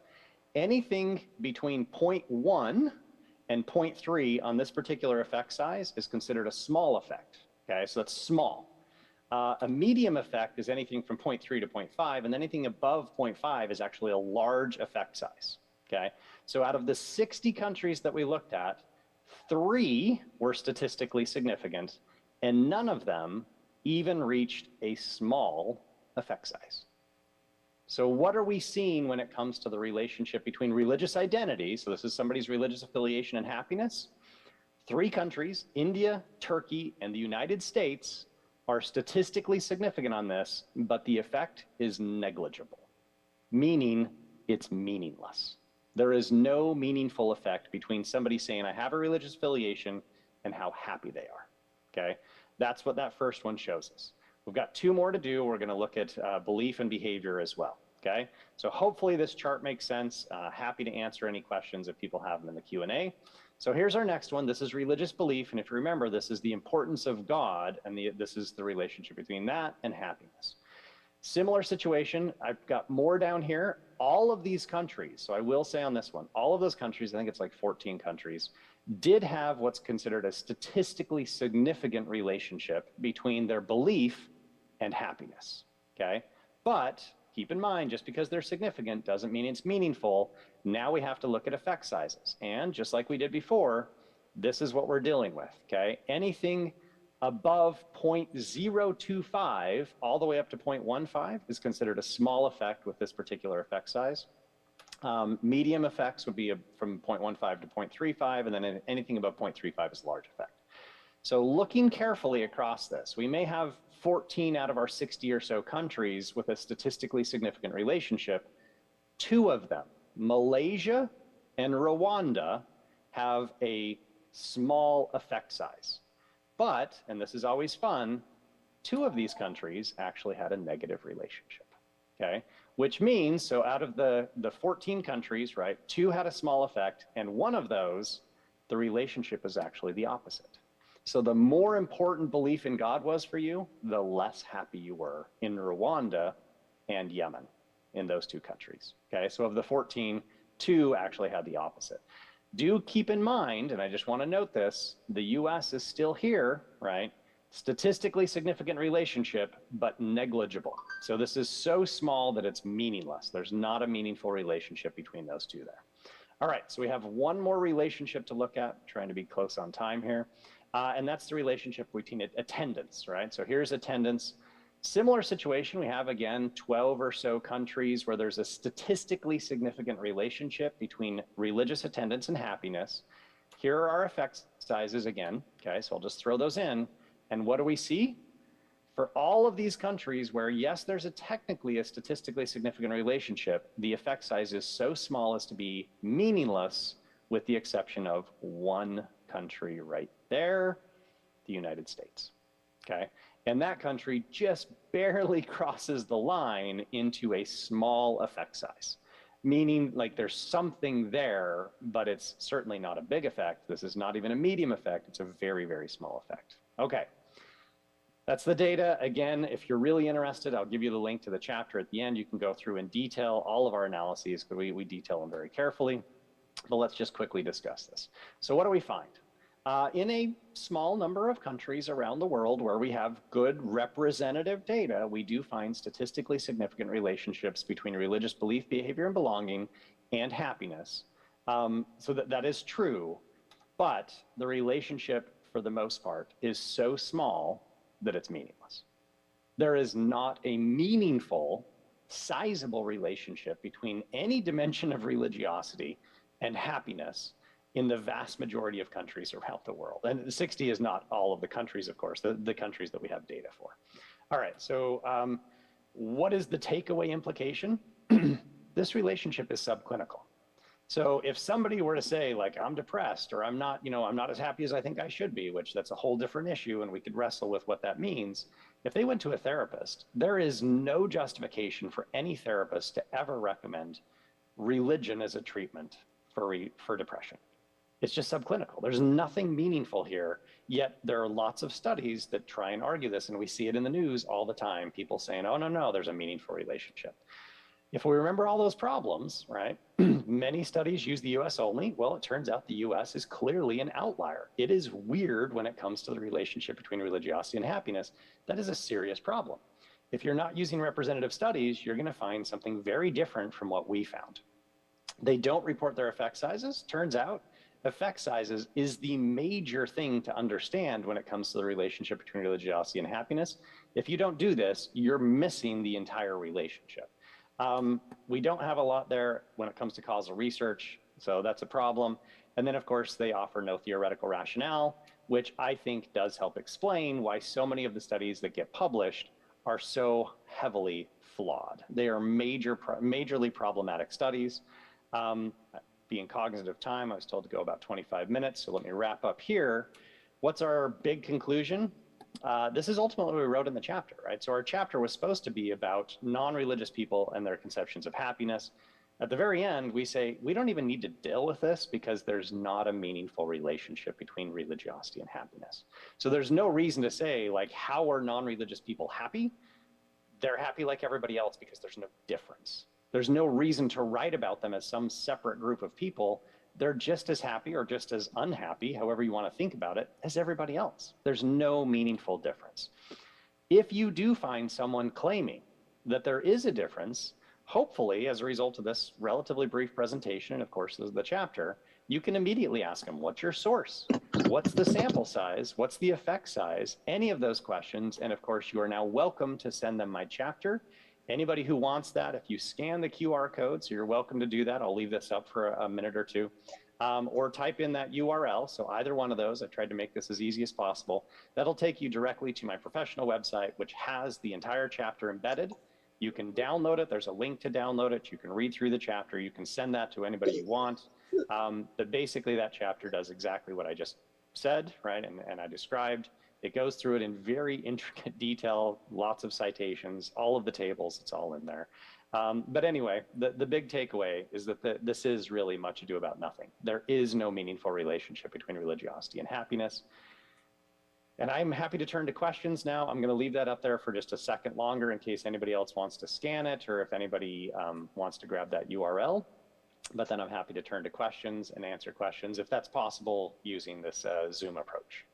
anything between 0.1 and 0.3 on this particular effect size is considered a small effect, okay? So that's small. A medium effect is anything from 0.3 to 0.5, and anything above 0.5 is actually a large effect size, okay? So out of the 60 countries that we looked at, 3 were statistically significant, and none of them even reached a small effect size. So what are we seeing when it comes to the relationship between religious identity, so this is somebody's religious affiliation and happiness? 3 countries, India, Turkey, and the United States, are statistically significant on this, but the effect is negligible, meaning it's meaningless. There is no meaningful effect between somebody saying, I have a religious affiliation, and how happy they are, okay? That's what that first one shows us. We've got 2 more to do. We're gonna look at belief and behavior as well, okay? So hopefully this chart makes sense. Happy to answer any questions if people have them in the Q&A. So here's our next one. This is religious belief. And if you remember, this is the importance of God, and this is the relationship between that and happiness. Similar situation. I've got more down here. All of these countries, so I will say on this one, all of those countries, I think it's like 14 countries, did have what's considered a statistically significant relationship between their belief and happiness, okay? But keep in mind, just because they're significant doesn't mean it's meaningful. Now we have to look at effect sizes. And just like we did before, this is what we're dealing with, okay? Anything above 0.025 all the way up to 0.15 is considered a small effect with this particular effect size. Medium effects would be from 0.15 to 0.35, and then anything above 0.35 is large effect. So looking carefully across this, we may have 14 out of our 60 or so countries with a statistically significant relationship, Two of them, Malaysia and Rwanda, have a small effect size. But, and this is always fun, two of these countries actually had a negative relationship, okay? Which means, so out of the 14 countries, right, two had a small effect, and one of those, the relationship is actually the opposite. So the more important belief in God was for you, the less happy you were in Rwanda and Yemen, in those two countries, okay? So of the 14, two actually had the opposite. Do keep in mind, and I just want to note this, the US is still here, right? Statistically significant relationship, but negligible. So this is so small that it's meaningless. There's not a meaningful relationship between those two there. All right, so we have one more relationship to look at, trying to be close on time here. And that's the relationship between attendance, right? So here's attendance. Similar situation, we have, again, 12 or so countries where there's a statistically significant relationship between religious attendance and happiness. Here are our effect sizes again, okay? So I'll just throw those in. And what do we see? For all of these countries where, yes, there's technically a statistically significant relationship, the effect size is so small as to be meaningless, with the exception of one country right there, the United States, okay? And that country just barely crosses the line into a small effect size, meaning like there's something there, but it's certainly not a big effect. This is not even a medium effect. It's a very, very small effect. Okay, that's the data. Again, if you're really interested, I'll give you the link to the chapter at the end. You can go through and detail all of our analyses, because we detail them very carefully. But let's just quickly discuss this. So what do we find? In a small number of countries around the world where we have good representative data, we do find statistically significant relationships between religious belief, behavior, and belonging and happiness. So that is true, but the relationship, for the most part, is so small that it's meaningless. There is not a meaningful, sizable relationship between any dimension of religiosity and happiness in the vast majority of countries around the world. And 60 is not all of the countries, of course, the countries that we have data for. All right, so what is the takeaway implication? This relationship is subclinical. So if somebody were to say, like, I'm depressed, or I'm not, I'm not as happy as I think I should be, which that's a whole different issue, and we could wrestle with what that means. If they went to a therapist, there is no justification for any therapist to ever recommend religion as a treatment for depression. It's just subclinical. There's nothing meaningful here, yet there are lots of studies that try and argue this, and we see it in the news all the time, people saying, oh, no, there's a meaningful relationship. If we remember all those problems, right, many studies use the US only. Well, it turns out the US is clearly an outlier. It is weird when it comes to the relationship between religiosity and happiness. That is a serious problem. If you're not using representative studies, you're gonna find something very different from what we found. They don't report their effect sizes. Turns out effect sizes is the major thing to understand when it comes to the relationship between religiosity and happiness. If you don't do this, you're missing the entire relationship. We don't have a lot there when it comes to causal research, so that's a problem. And then, of course, they offer no theoretical rationale, which I think does help explain why so many of the studies that get published are so heavily flawed. They are majorly problematic studies. Being cognizant of time, I was told to go about 25 minutes, so let me wrap up here. What's our big conclusion? This is ultimately what we wrote in the chapter, right? So our chapter was supposed to be about non-religious people and their conceptions of happiness. At the very end, we say, we don't even need to deal with this because there's not a meaningful relationship between religiosity and happiness. So there's no reason to say, like, how are non-religious people happy? They're happy like everybody else because there's no difference. There's no reason to write about them as some separate group of people. They're just as happy or just as unhappy, however you want to think about it, as everybody else. There's no meaningful difference. If you do find someone claiming that there is a difference, hopefully, as a result of this relatively brief presentation, and of course, this is the chapter, you can immediately ask them, what's your source? What's the sample size? What's the effect size? Any of those questions. And of course, you are now welcome to send them my chapter. Anybody who wants that, if you scan the QR code, so you're welcome to do that. I'll leave this up for a minute or two, or type in that URL. So either one of those, I tried to make this as easy as possible. That'll take you directly to my professional website, which has the entire chapter embedded. You can download it. There's a link to download it. You can read through the chapter. You can send that to anybody you want. But basically that chapter does exactly what I just said, right? And I described. It goes through it in very intricate detail, lots of citations, all of the tables, it's all in there. But anyway, the big takeaway is that this is really much ado about nothing. There is no meaningful relationship between religiosity and happiness. And I'm happy to turn to questions now. I'm going to leave that up there for just a second longer in case anybody else wants to scan it or if anybody wants to grab that URL. But then I'm happy to turn to questions and answer questions if that's possible using this Zoom approach.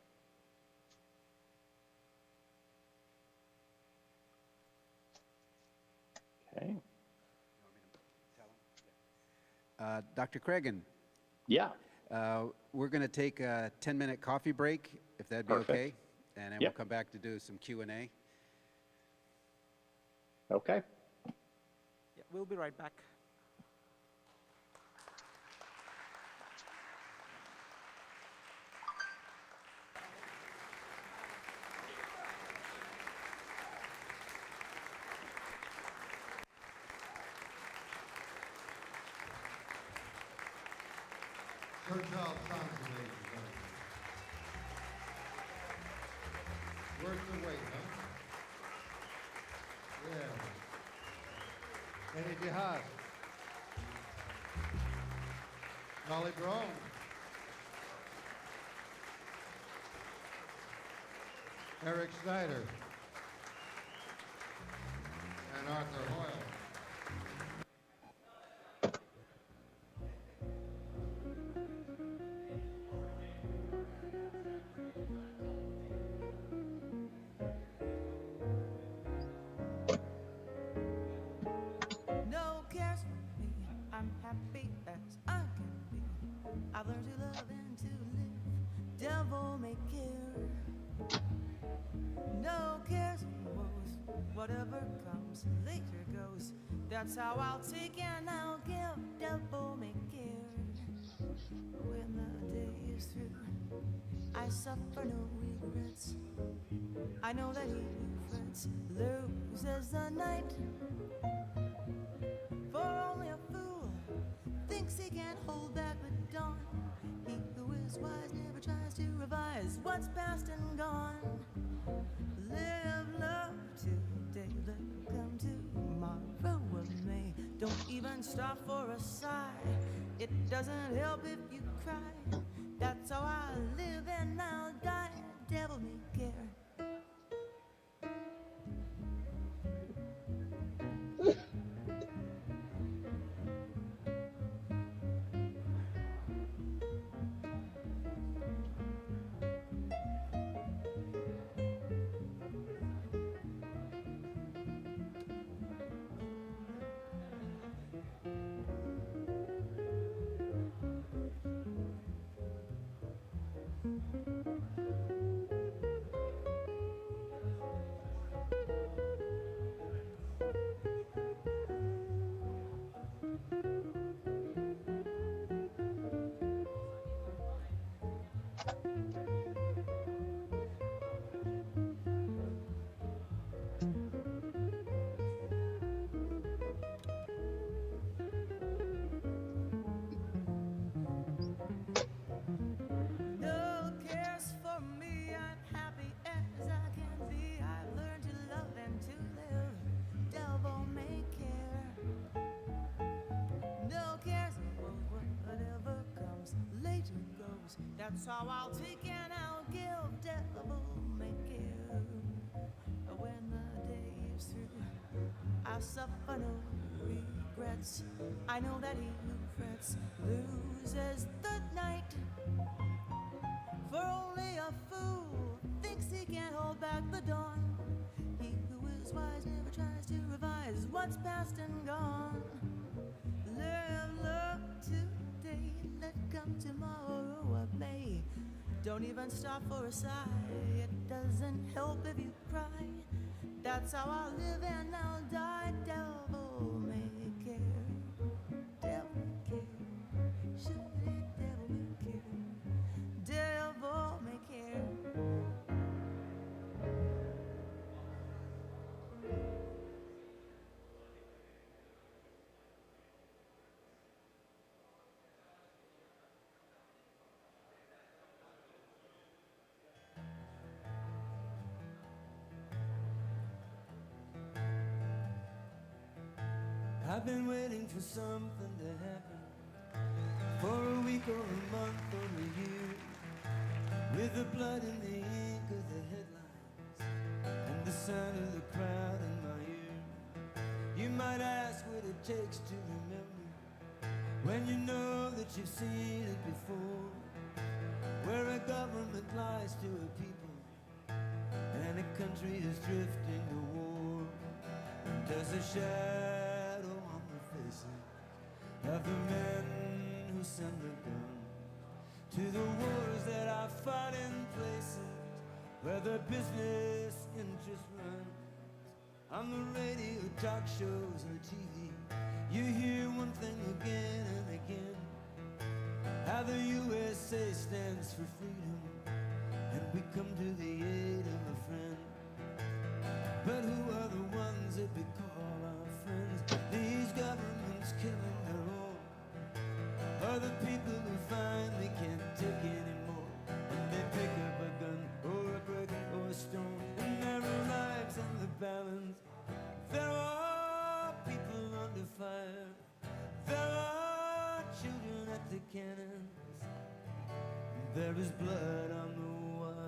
Okay. Dr. Cragun. Yeah. We're going to take a 10-minute coffee break, if that'd be okay. And then we'll come back to do some Q&A. Okay. Yeah, we'll be right back. Church Hall Conservation. Worth the wait, huh? Yeah. Eddie DeHaas. Molly Brown. Eric Snyder. And Arthur Hoyle. I've learned to love and to live, devil may care. No cares or woes, whatever comes later goes. That's how I'll take and I'll give, devil may care. When the day is through, I suffer no regrets. I know that he who frets loses the night. For only a fool thinks he can't hold back the dawn. He who is wise never tries to revise what's past and gone. Live love today, let come tomorrow of May. Don't even stop for a sigh. It doesn't help if you cry. That's how I live and I'll die. Devil may care. That's how I'll take and I'll give, devil may care. When the day is through, I suffer no regrets. I know that he who frets loses the night. For only a fool thinks he can't hold back the dawn. He who is wise never tries to revise what's past and gone. Live love today, let come tomorrow of May. Don't even stop for a sigh. It doesn't help if you cry. That's how I'll live and I'll die. Devil may care. Devil may care. Surely devil may care. Devil may care. I've been waiting for something to happen for a week or a month or a year, with the blood in the ink of the headlines and the sound of the crowd in my ear. You might ask what it takes to remember when you know that you've seen it before, where a government lies to a people and a country is drifting to war. And there's a shadow on the faces of the men who send their guns to the wars that I fought in places where the business interest runs. On the radio, talk shows, or TV, you hear one thing again and again, how the USA stands for freedom and we come to the aid of a friend. But who are the ones that we call our friends? These governments killing their own, or the people who finally can't take anymore, and they pick up a gun or a brick or a stone, and there are lives in the balance. There are people under fire. There are children at the cannons. There is blood on the wire.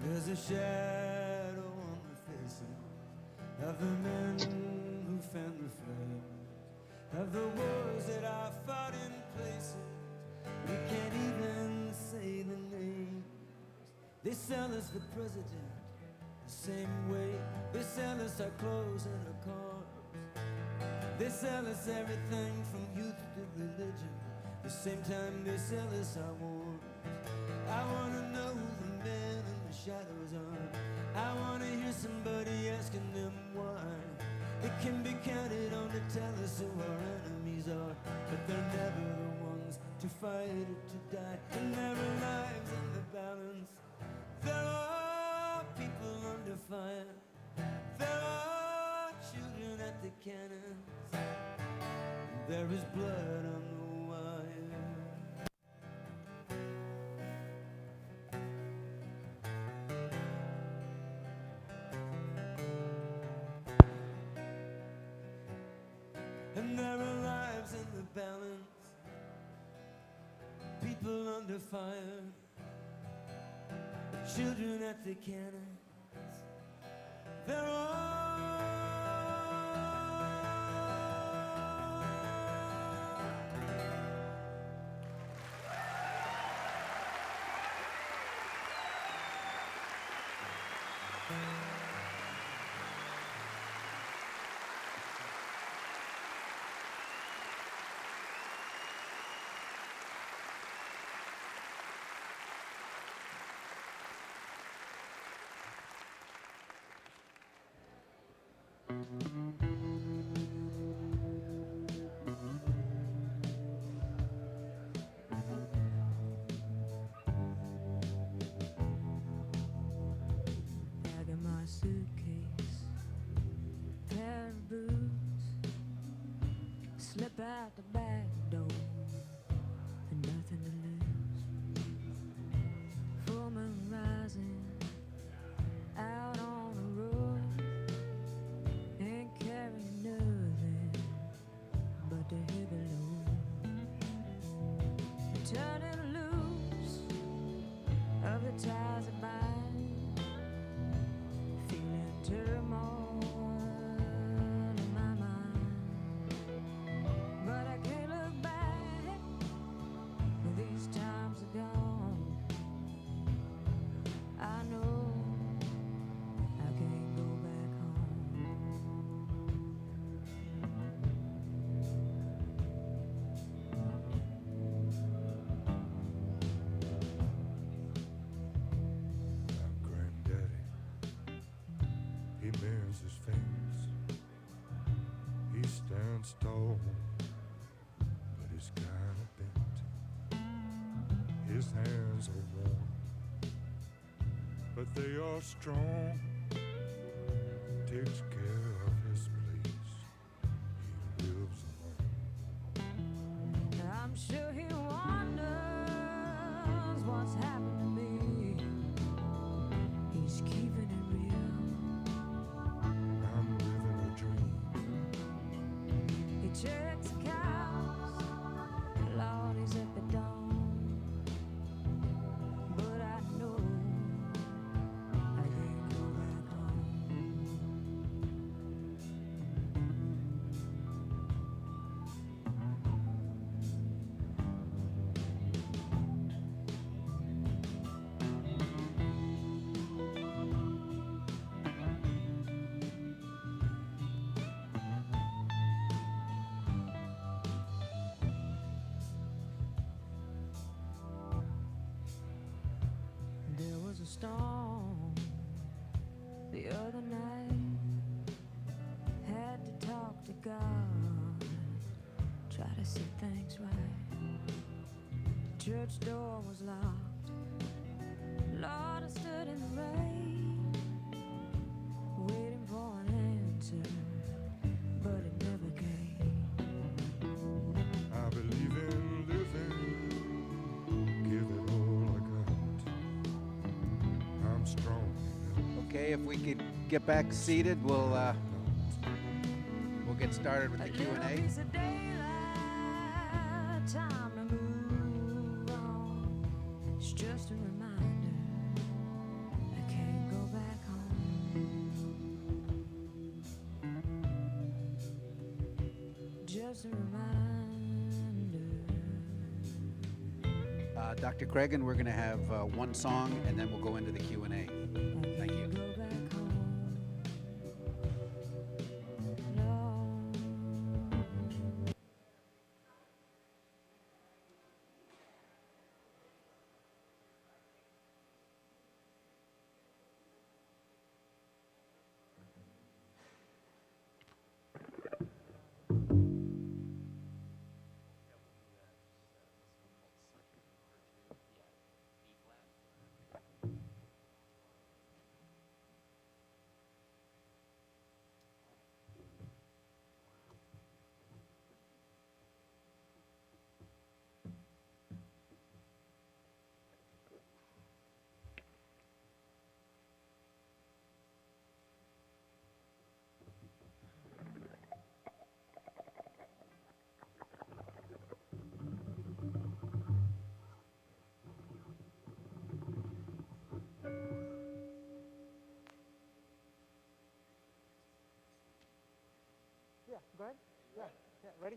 There's a shadow on the faces of the men who fan the flames of the wars that I fought in places we can't even say the names. They sell us the president the same way they sell us our clothes and our cars. They sell us everything from youth to religion, the same time they sell us our wars. I wanna know who the men in the shadows are. I wanna hear somebody asking them why. It can be counted on to tell us who our enemies are, but they're never the ones to fight or to die. And there are lives in the balance. There are people under fire. There are children at the cannons. There is blood on the wire. And there are lives in the balance, people under fire, children at the cannons. There are bag in my suitcase, pair of boots, slip out the back door, and nothing to lose. Full moon rising, out on the road, ain't carrying nothing but the heavy load. Turning loose of the ties that bind, feeling turmoil in my mind, but I can't look back. These times are gone. I know I can't go back home. My granddaddy, he mirrors his face. He stands tall, but he's kind of bent. His hands are warm, but they are strong. storm the other night. Had to talk to God, try to set things right. Church door was locked. Lord, I stood in the rain, waiting for an answer, but it never came. I believe in living, give it all I got. I'm strong. Okay, if we could get back seated, we'll get started with the Little Q&A. piece of daylight, time to move on. It's just a reminder I can't go back home. Just a reminder. Dr. Cragun, we're going to have one song, and then we'll go into the Q&A. I Thank you. can't go back home. No. Yeah, go ahead. Yeah, ready?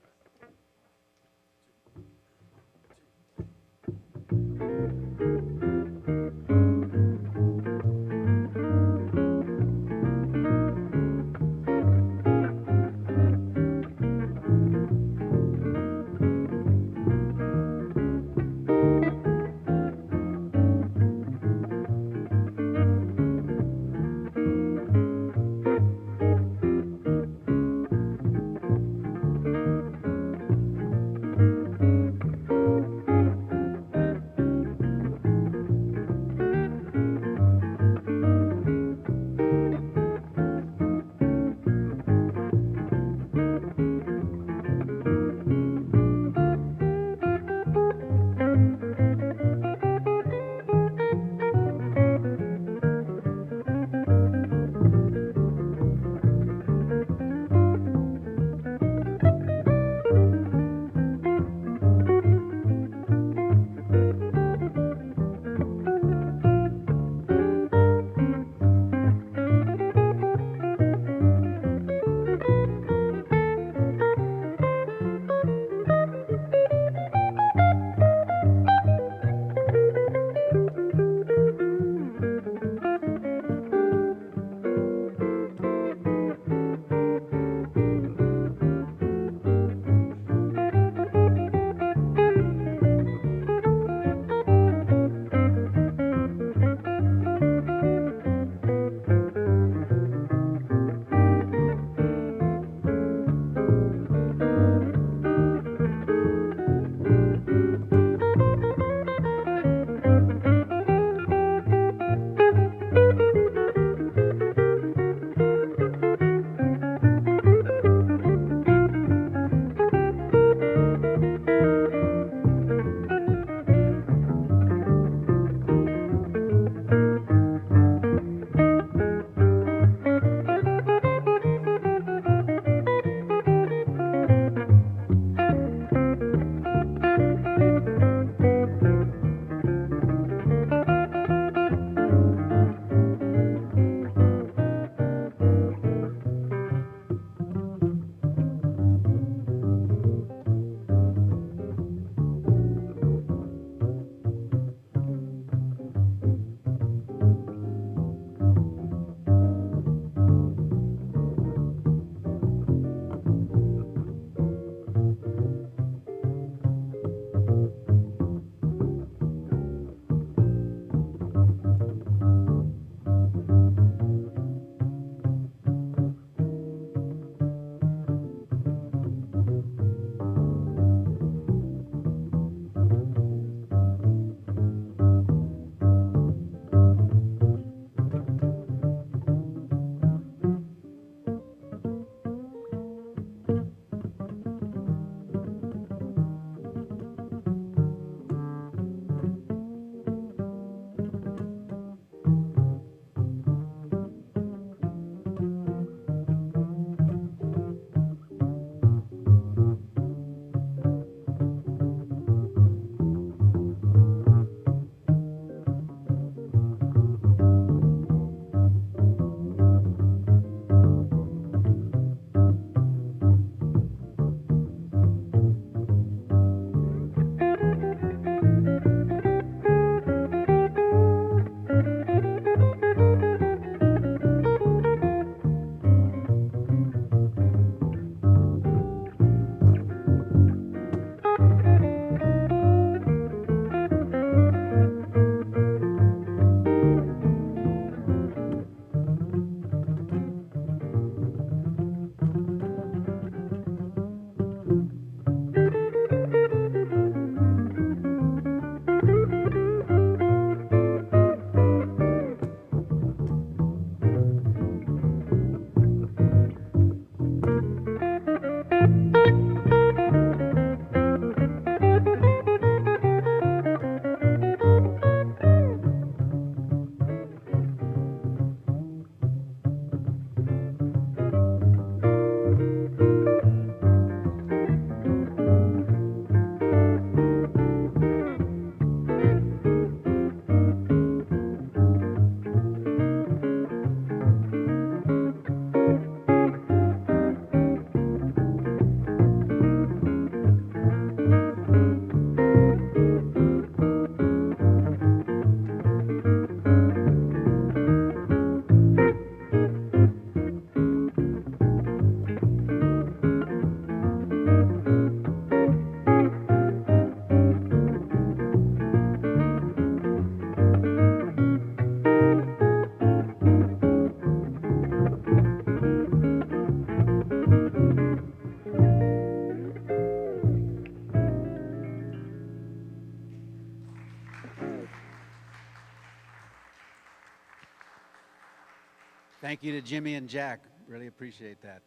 Thank you to Jimmy and Jack. Really appreciate that.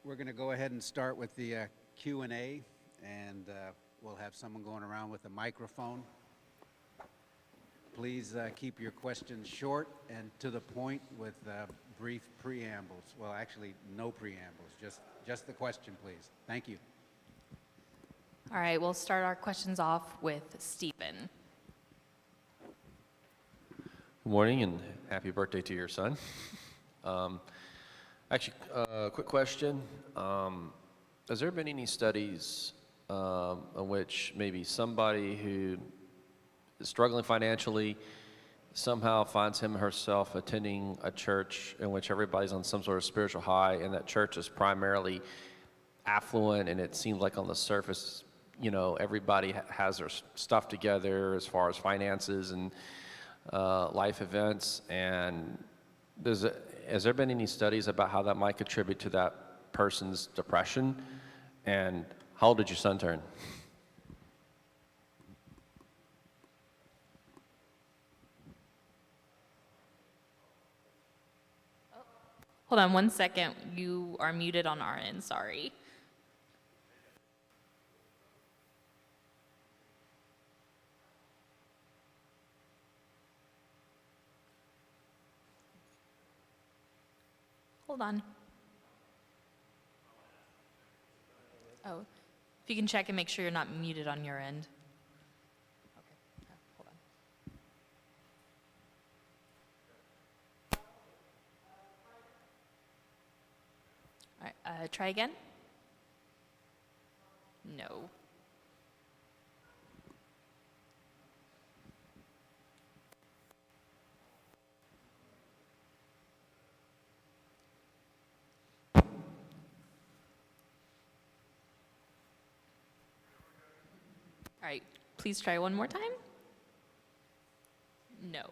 We're going to go ahead and start with the Q&A, and we'll have someone going around with a microphone. Please keep your questions short and to the point with brief preambles. Well, actually, no preambles, just the question, please. Thank you. All right, we'll start our questions off with Stephen. Good morning and happy birthday to your son. Actually, quick question. Has there been any studies in which maybe somebody who is struggling financially somehow finds him or herself attending a church in which everybody's on some sort of spiritual high, and that church is primarily affluent, and it seems like on the surface, you know, everybody has their stuff together as far as finances and life events, and has there been any studies about how that might contribute to that person's depression? And how old did your son turn? Hold on 1 second. You are muted on our end, sorry. Hold on. Oh, if you can check and make sure you're not muted on your end. Okay, hold on. All right, try again. No. All right, please try one more time. No.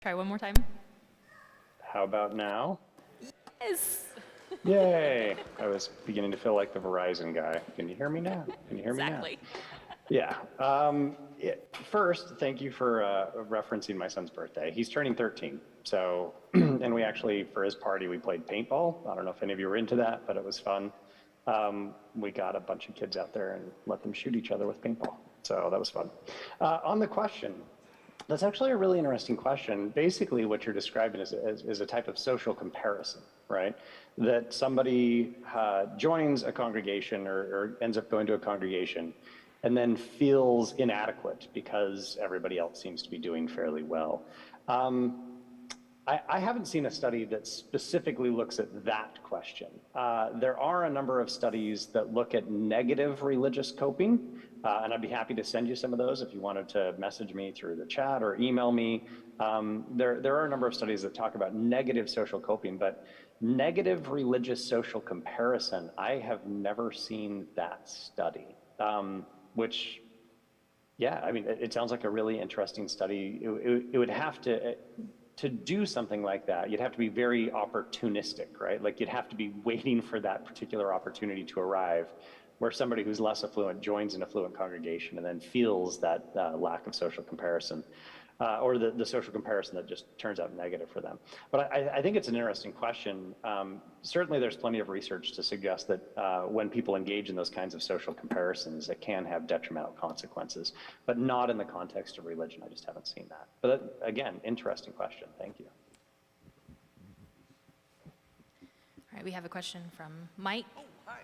Try one more time. How about now? Yes. Yay! I was beginning to feel like the Verizon guy. Can you hear me now? Can you hear me now? Exactly. Yeah. First, thank you for referencing my son's birthday. He's turning 13. So, and we actually, for his party, we played paintball. I don't know if any of you were into that, but it was fun. We got a bunch of kids out there and let them shoot each other with paintball. So that was fun. On the question, that's actually a really interesting question. Basically, what you're describing is a type of social comparison, right? That somebody joins a congregation or ends up going to a congregation and then feels inadequate because everybody else seems to be doing fairly well. I haven't seen a study that specifically looks at that question. There are a number of studies that look at negative religious coping, and I'd be happy to send you some of those if you wanted to message me through the chat or email me. There are a number of studies that talk about negative social coping, but negative religious social comparison, I have never seen that study. Which, yeah, I mean, it sounds like a really interesting study. It would have to do something like that, you'd have to be very opportunistic, right? Like you'd have to be waiting for that particular opportunity to arrive, where somebody who's less affluent joins an affluent congregation and then feels that lack of social comparison, or the social comparison that just turns out negative for them. But I think it's an interesting question. Certainly there's plenty of research to suggest that when people engage in those kinds of social comparisons, it can have detrimental consequences, but not in the context of religion. I just haven't seen that. But again, interesting question. Thank you. All right, we have a question from Mike. Oh, hi.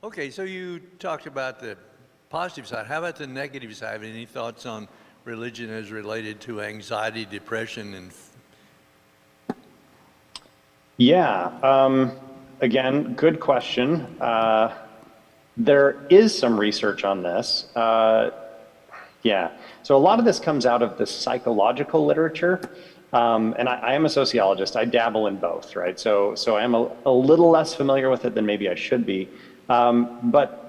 Okay, so you talked about the positive side. How about the negative side? Any thoughts on religion as related to anxiety, depression, and... Yeah, again, good question. There is some research on this. Yeah, so a lot of this comes out of the psychological literature. And I am a sociologist. I dabble in both, right? So I am a little less familiar with it than maybe I should be. But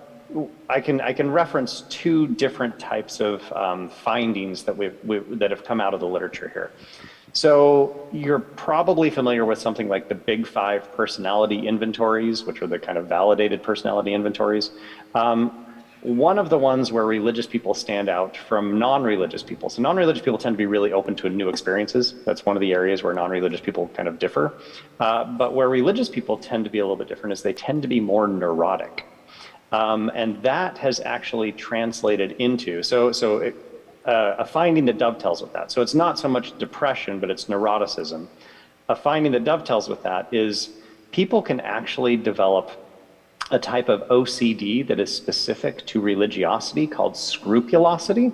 I can reference two different types of findings that that have come out of the literature here. So you're probably familiar with something like the Big Five personality inventories, which are the kind of validated personality inventories. One of the ones where religious people stand out from non-religious people. So non-religious people tend to be really open to new experiences. That's one of the areas where non-religious people kind of differ. But where religious people tend to be a little bit different is they tend to be more neurotic. And that has actually translated into, a finding that dovetails with that. So it's not so much depression, but it's neuroticism. A finding that dovetails with that is people can actually develop a type of OCD that is specific to religiosity called scrupulosity.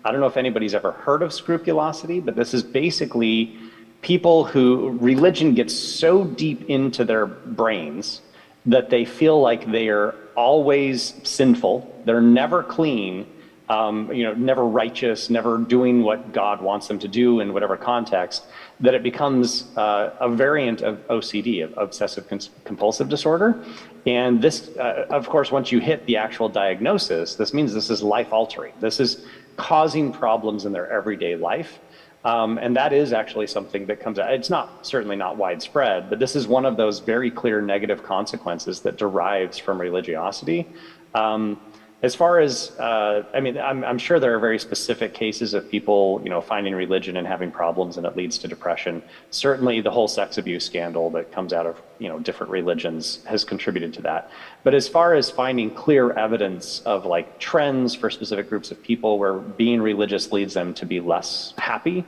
I don't know if anybody's ever heard of scrupulosity, but this is basically people who religion gets so deep into their brains that they feel like they are always sinful, they're never clean, never righteous, never doing what God wants them to do in whatever context, that it becomes a variant of OCD, of obsessive compulsive disorder. And this, of course, once you hit the actual diagnosis, this means this is life altering. This is causing problems in their everyday life. And that is actually something that comes out. It's certainly not widespread, but this is one of those very clear negative consequences that derives from religiosity. As far as, I'm sure there are very specific cases of people, finding religion and having problems and it leads to depression. Certainly the whole sex abuse scandal that comes out of, different religions has contributed to that. But as far as finding clear evidence of like trends for specific groups of people where being religious leads them to be less happy,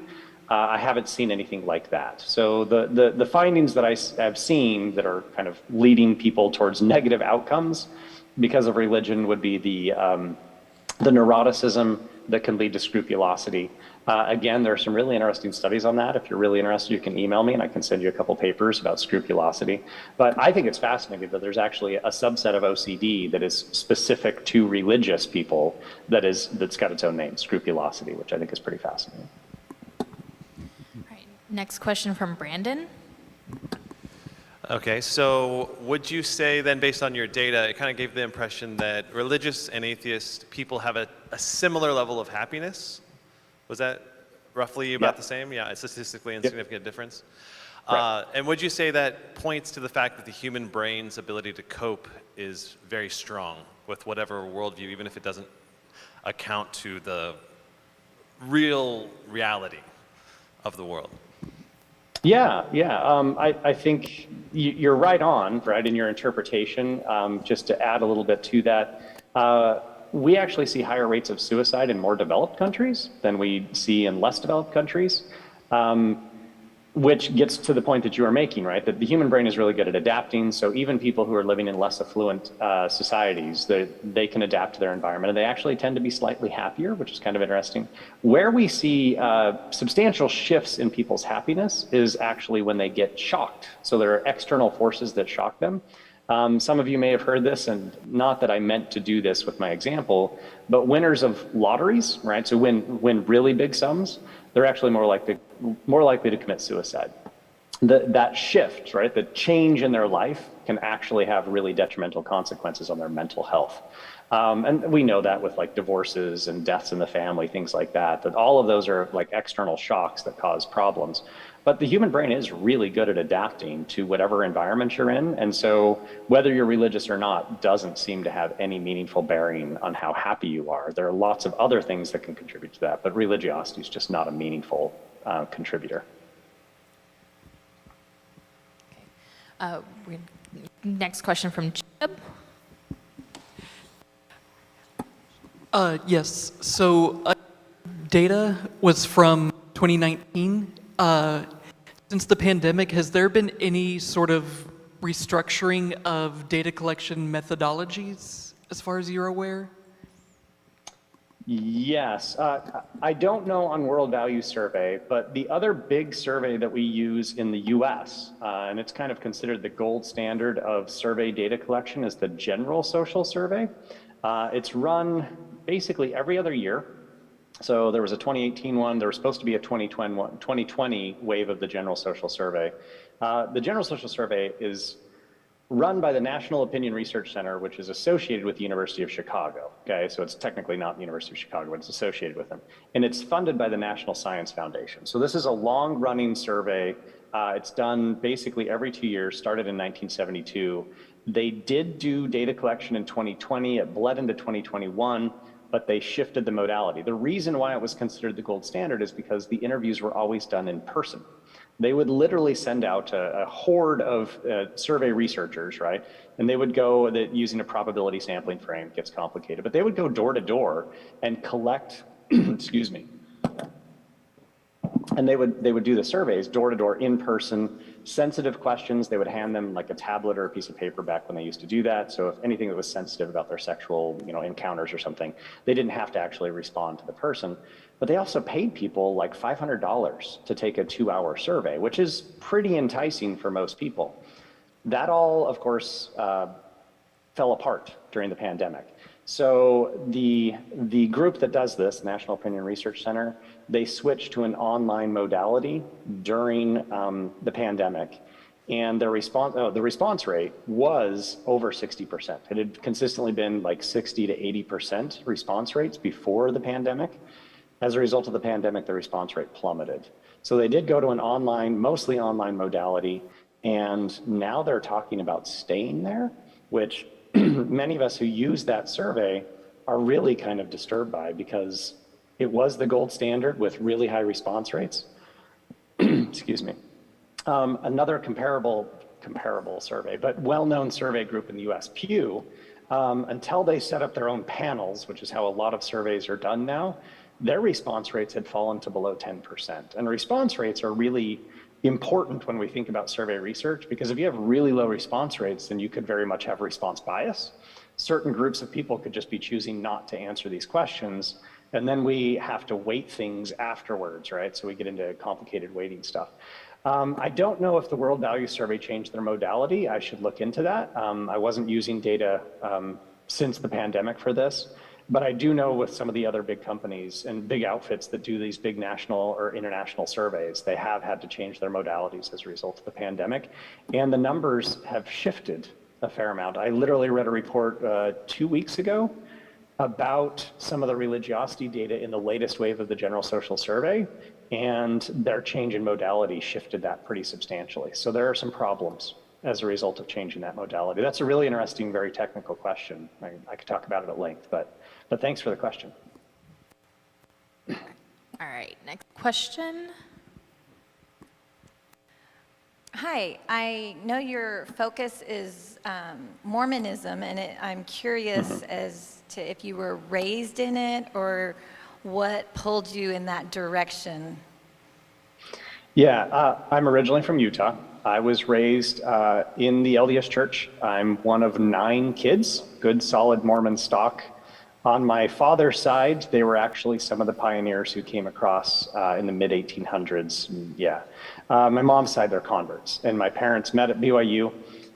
I haven't seen anything like that. So the findings that I've seen that are kind of leading people towards negative outcomes because of religion would be the neuroticism that can lead to scrupulosity. Again, there are some really interesting studies on that. If you're really interested, you can email me and I can send you a couple papers about scrupulosity. But I think it's fascinating that there's actually a subset of OCD that is specific to religious people that's got its own name, scrupulosity, which I think is pretty fascinating. All right, next question from Brandon. Okay, so would you say then, based on your data, it kind of gave the impression that religious and atheist people have a similar level of happiness? Was that roughly about the same? Yeah, a statistically insignificant difference. Right. And would you say that points to the fact that the human brain's ability to cope is very strong with whatever worldview, even if it doesn't account to the real reality of the world? Yeah. I think you're right on, right, in your interpretation. Just to add a little bit to that, we actually see higher rates of suicide in more developed countries than we see in less developed countries, which gets to the point that you are making, right, that the human brain is really good at adapting. So even people who are living in less affluent societies, they can adapt to their environment, and they actually tend to be slightly happier, which is kind of interesting. Where we see substantial shifts in people's happiness is actually when they get shocked. So there are external forces that shock them. Some of you may have heard this, and not that I meant to do this with my example, but winners of lotteries, right? So win really big sums, they're actually more likely to commit suicide. That shift, right, the change in their life can actually have really detrimental consequences on their mental health. And we know that with like divorces and deaths in the family, things like that all of those are like external shocks that cause problems. But the human brain is really good at adapting to whatever environment you're in. And so whether you're religious or not doesn't seem to have any meaningful bearing on how happy you are. There are lots of other things that can contribute to that, but religiosity is just not a meaningful contributor. Next question from Chip. Yes, so data was from 2019. Since the pandemic, has there been any sort of restructuring of data collection methodologies, as far as you're aware? Yes, I don't know on World Value Survey, but the other big survey that we use in the US, and it's kind of considered the gold standard of survey data collection, is the General Social Survey. It's run basically every other year. So there was a 2018 one, there was supposed to be a 2020 wave of the General Social Survey. The General Social Survey is run by the National Opinion Research Center, which is associated with the University of Chicago. Okay, so it's technically not the University of Chicago, but it's associated with them. And it's funded by the National Science Foundation. So this is a long-running survey. It's done basically every 2 years, started in 1972. They did do data collection in 2020, it bled into 2021, but they shifted the modality. The reason why it was considered the gold standard is because the interviews were always done in person. They would literally send out a horde of survey researchers, right? And they would go, using a probability sampling frame, gets complicated, but they would go door to door and collect, excuse me, and they would do the surveys door to door in person, sensitive questions. They would hand them like a tablet or a piece of paper back when they used to do that. So if anything that was sensitive about their sexual, encounters or something, they didn't have to actually respond to the person. But they also paid people like $500 to take a 2-hour survey, which is pretty enticing for most people. That all, of course, fell apart during the pandemic. So the group that does this, National Opinion Research Center, they switched to an online modality during the pandemic, and the response rate was over 60%. It had consistently been like 60 to 80% response rates before the pandemic. As a result of the pandemic, the response rate plummeted. So they did go to an online, mostly online modality, and now they're talking about staying there, which many of us who use that survey are really kind of disturbed by, because it was the gold standard with really high response rates. Excuse me. Another comparable survey, but well-known survey group in the US, Pew, until they set up their own panels, which is how a lot of surveys are done now, their response rates had fallen to below 10%. And response rates are really important when we think about survey research, because if you have really low response rates, then you could very much have response bias. Certain groups of people could just be choosing not to answer these questions, and then we have to weight things afterwards, right? So we get into complicated weighting stuff. I don't know if the World Value Survey changed their modality. I should look into that. I wasn't using data since the pandemic for this. But I do know with some of the other big companies and big outfits that do these big national or international surveys, they have had to change their modalities as a result of the pandemic. And the numbers have shifted a fair amount. I literally read a report 2 weeks ago about some of the religiosity data in the latest wave of the General Social Survey, and their change in modality shifted that pretty substantially. So there are some problems as a result of changing that modality. That's a really interesting, very technical question. I could talk about it at length, but thanks for the question. All right, next question. Hi, I know your focus is Mormonism, and I'm curious as to if you were raised in it or what pulled you in that direction. Yeah, I'm originally from Utah. I was raised in the LDS Church. I'm one of 9 kids, good solid Mormon stock. On my father's side, they were actually some of the pioneers who came across in the mid-1800s. Yeah. My mom's side, they're converts, and my parents met at BYU.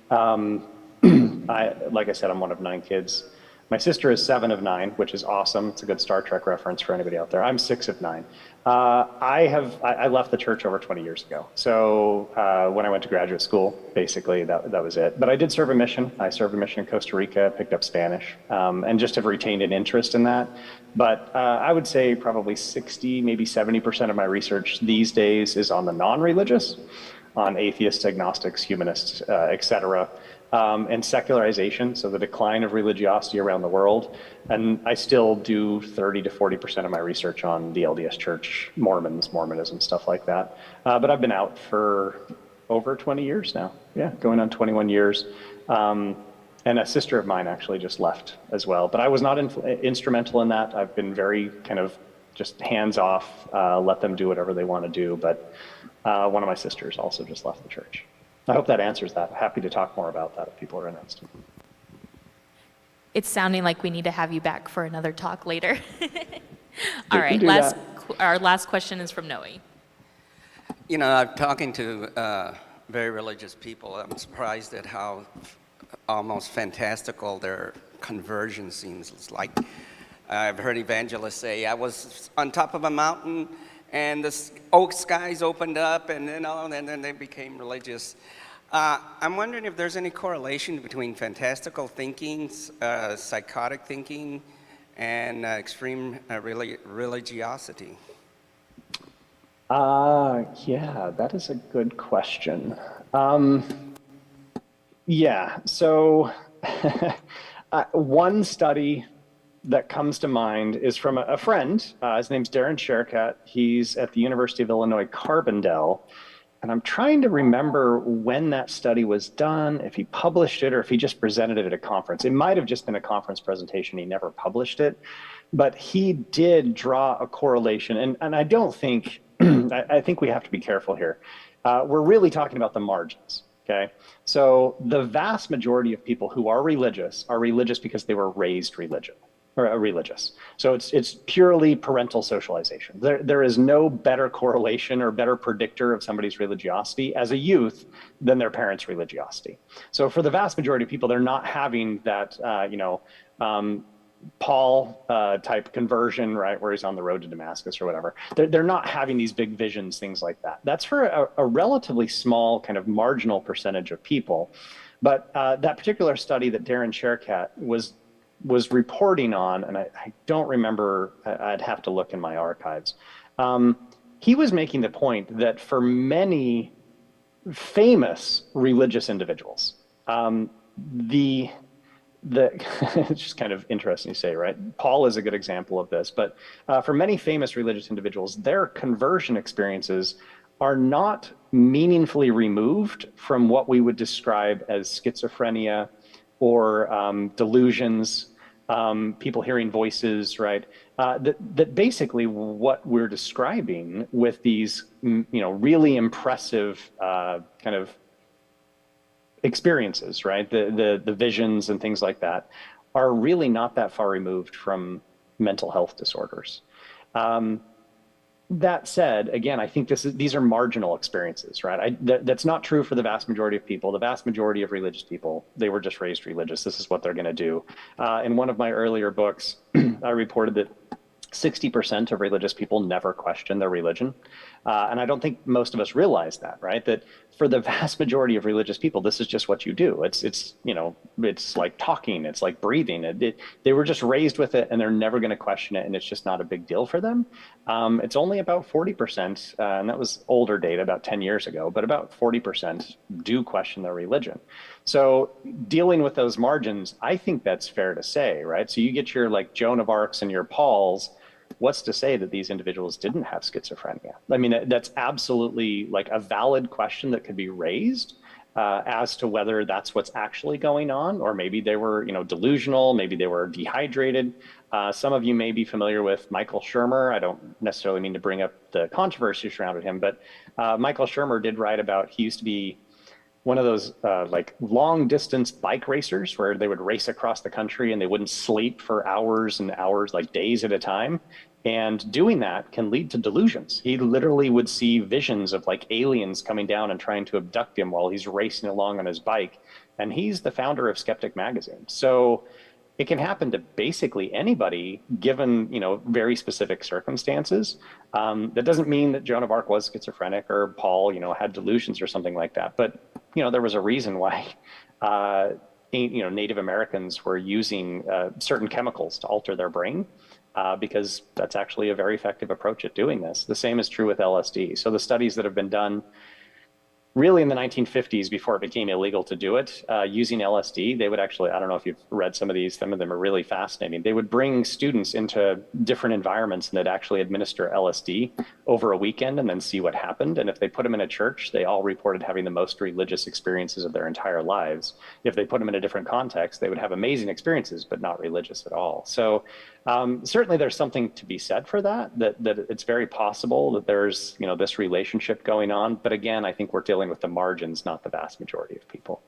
Like I said, I'm one of 9 kids. My sister is 7 of 9, which is awesome. It's a good Star Trek reference for anybody out there. I'm 6 of 9. I left the church over 20 years ago. So when I went to graduate school, basically that was it. But I did serve a mission. I served a mission in Costa Rica, picked up Spanish, and just have retained an interest in that. But I would say probably 60, maybe 70% of my research these days is on the non-religious, on atheists, agnostics, humanists, etc. And secularization, so the decline of religiosity around the world. And I still do 30 to 40% of my research on the LDS Church, Mormons, Mormonism, stuff like that. But I've been out for over 20 years now. Yeah, going on 21 years. And a sister of mine actually just left as well. But I was not instrumental in that. I've been very kind of just hands off, let them do whatever they want to do. But one of my sisters also just left the church. I hope that answers that. Happy to talk more about that if people are interested. It's sounding like we need to have you back for another talk later. All right, our last question is from Noe. You know, I'm talking to very religious people. I'm surprised at how almost fantastical their conversion seems like. I've heard evangelists say, I was on top of a mountain and the skies opened up, and then they became religious. I'm wondering if there's any correlation between fantastical thinking, psychotic thinking, and extreme religiosity. Yeah, that is a good question. Yeah, so one study that comes to mind is from a friend. His name's Darren Sherkat. He's at the University of Illinois Carbondale. And I'm trying to remember when that study was done, if he published it or if he just presented it at a conference. It might have just been a conference presentation. He never published it. But he did draw a correlation. And I don't think, I think we have to be careful here. We're really talking about the margins, okay? So the vast majority of people who are religious because they were raised religious. So it's purely parental socialization. There is no better correlation or better predictor of somebody's religiosity as a youth than their parents' religiosity. So for the vast majority of people, they're not having that, Paul type conversion, right, where he's on the road to Damascus or whatever. They're not having these big visions, things like that. That's for a relatively small kind of marginal percentage of people. But that particular study that Darren Sherkat was reporting on, and I don't remember, I'd have to look in my archives. He was making the point that for many famous religious individuals, it's just kind of interesting to say, right? Paul is a good example of this, but for many famous religious individuals, their conversion experiences are not meaningfully removed from what we would describe as schizophrenia or delusions, people hearing voices, right? That basically what we're describing with these, really impressive kind of experiences, right? The visions and things like that are really not that far removed from mental health disorders. That said, again, I think these are marginal experiences, right? That's not true for the vast majority of people. The vast majority of religious people, they were just raised religious. This is what they're going to do. In one of my earlier books, I reported that 60% of religious people never question their religion. And I don't think most of us realize that, right? That for the vast majority of religious people, this is just what you do. It's like talking, it's like breathing. They were just raised with it and they're never going to question it. And it's just not a big deal for them. It's only about 40%, and that was older data, about 10 years ago, but about 40% do question their religion. So dealing with those margins, I think that's fair to say, right? So you get your like Joan of Arcs and your Pauls. What's to say that these individuals didn't have schizophrenia? I mean, that's absolutely like a valid question that could be raised as to whether that's what's actually going on, or maybe they were, delusional, maybe they were dehydrated. Some of you may be familiar with Michael Shermer. I don't necessarily mean to bring up the controversy surrounding him, but Michael Shermer did write about, he used to be one of those like long distance bike racers where they would race across the country and they wouldn't sleep for hours and hours, like days at a time. And doing that can lead to delusions. He literally would see visions of like aliens coming down and trying to abduct him while he's racing along on his bike. And he's the founder of Skeptic Magazine. So it can happen to basically anybody given, very specific circumstances. That doesn't mean that Joan of Arc was schizophrenic or Paul, had delusions or something like that. But, there was a reason why, Native Americans were using certain chemicals to alter their brain because that's actually a very effective approach at doing this. The same is true with LSD. So the studies that have been done really in the 1950s, before it became illegal to do it, using LSD, they would actually, I don't know if you've read some of these, some of them are really fascinating. They would bring students into different environments and they'd actually administer LSD over a weekend and then see what happened. And if they put them in a church, they all reported having the most religious experiences of their entire lives. If they put them in a different context, they would have amazing experiences, but not religious at all. So certainly there's something to be said for that it's very possible that there's, this relationship going on. But again, I think we're dealing with the margins, not the vast majority of people.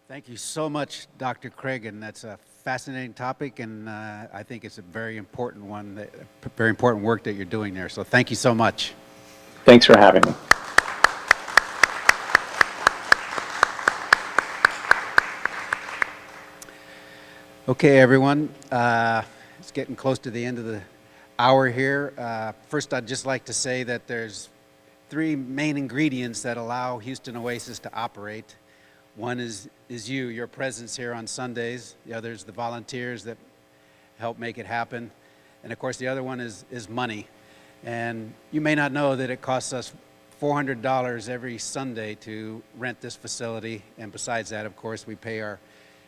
Thank you so much, Dr. Cragun. That's a fascinating topic, and I think it's a very important one, very important work that you're doing there. So thank you so much. Thanks for having me. Okay, everyone. It's getting close to the end of hour here. First, I'd just like to say that there's three main ingredients that allow Houston Oasis to operate. One is your presence here on Sundays. The other is the volunteers that help make it happen. And of course, the other one is money. And you may not know that it costs us $400 every Sunday to rent this facility. And besides that, of course, we pay our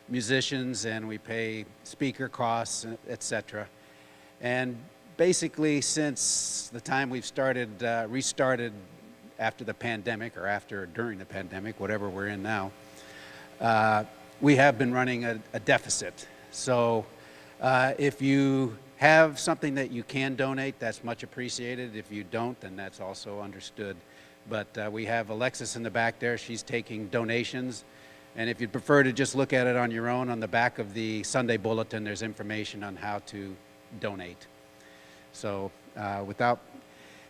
musicians and we pay speaker costs, etc. And basically, since the time we've restarted after the pandemic, or during the pandemic, whatever we're in now, we have been running a deficit. So if you have something that you can donate, that's much appreciated. If you don't, then that's also understood. But we have Alexis in the back there. She's taking donations. And if you'd prefer to just look at it on your own, on the back of the Sunday bulletin, there's information on how to donate. So without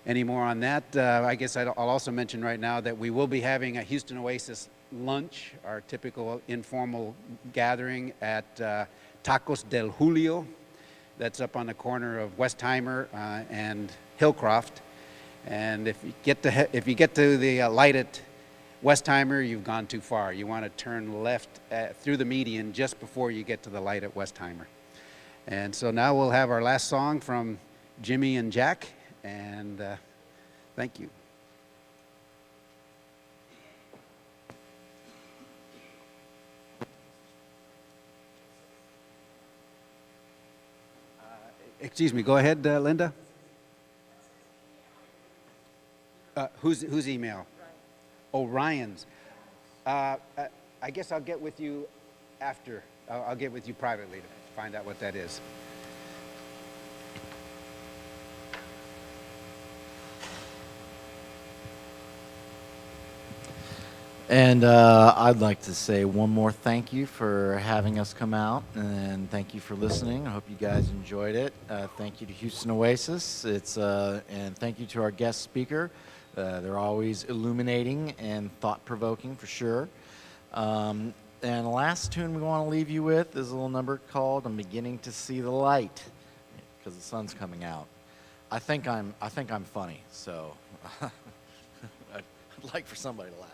any more on that, I guess I'll also mention right now that we will be having a Houston Oasis lunch, our typical informal gathering at Tacos del Julio. That's up on the corner of Westheimer and Hillcroft. And if you get to the light at Westheimer, you've gone too far. You want to turn left through the median just before you get to the light at Westheimer. And so now we'll have our last song from Jimmy and Jack, and thank you. Excuse me, go ahead, Linda. Whose email? Ryan's. I guess I'll get with you after. I'll get with you privately to find out what that is. And I'd like to say one more thank you for having us come out, and thank you for listening. I hope you guys enjoyed it. Thank you to Houston Oasis. And thank you to our guest speaker. They're always illuminating and thought-provoking for sure. And the last tune we want to leave you with is a little number called "I'm Beginning to See the Light," because the sun's coming out. I think I'm funny, so I'd like for somebody to laugh.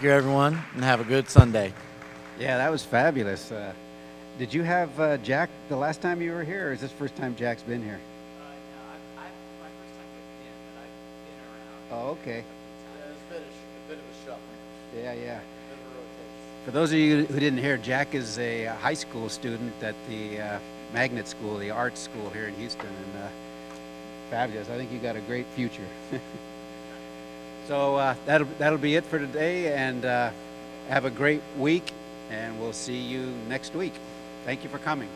Thank you, everyone, and have a good Sunday. Yeah, that was fabulous. Did you have Jack the last time you were here, or is this the first time Jack's been here? No, my first time with Ken, but I've been around. Oh, okay. It's a bit of a shuffle. Yeah, yeah. Bit of a rotation. For those of you who didn't hear, Jack is a high school student at the Magnet School, the art school here in Houston, and fabulous. I think you got a great future. So that'll be it for today, and have a great week, and we'll see you next week. Thank you for coming.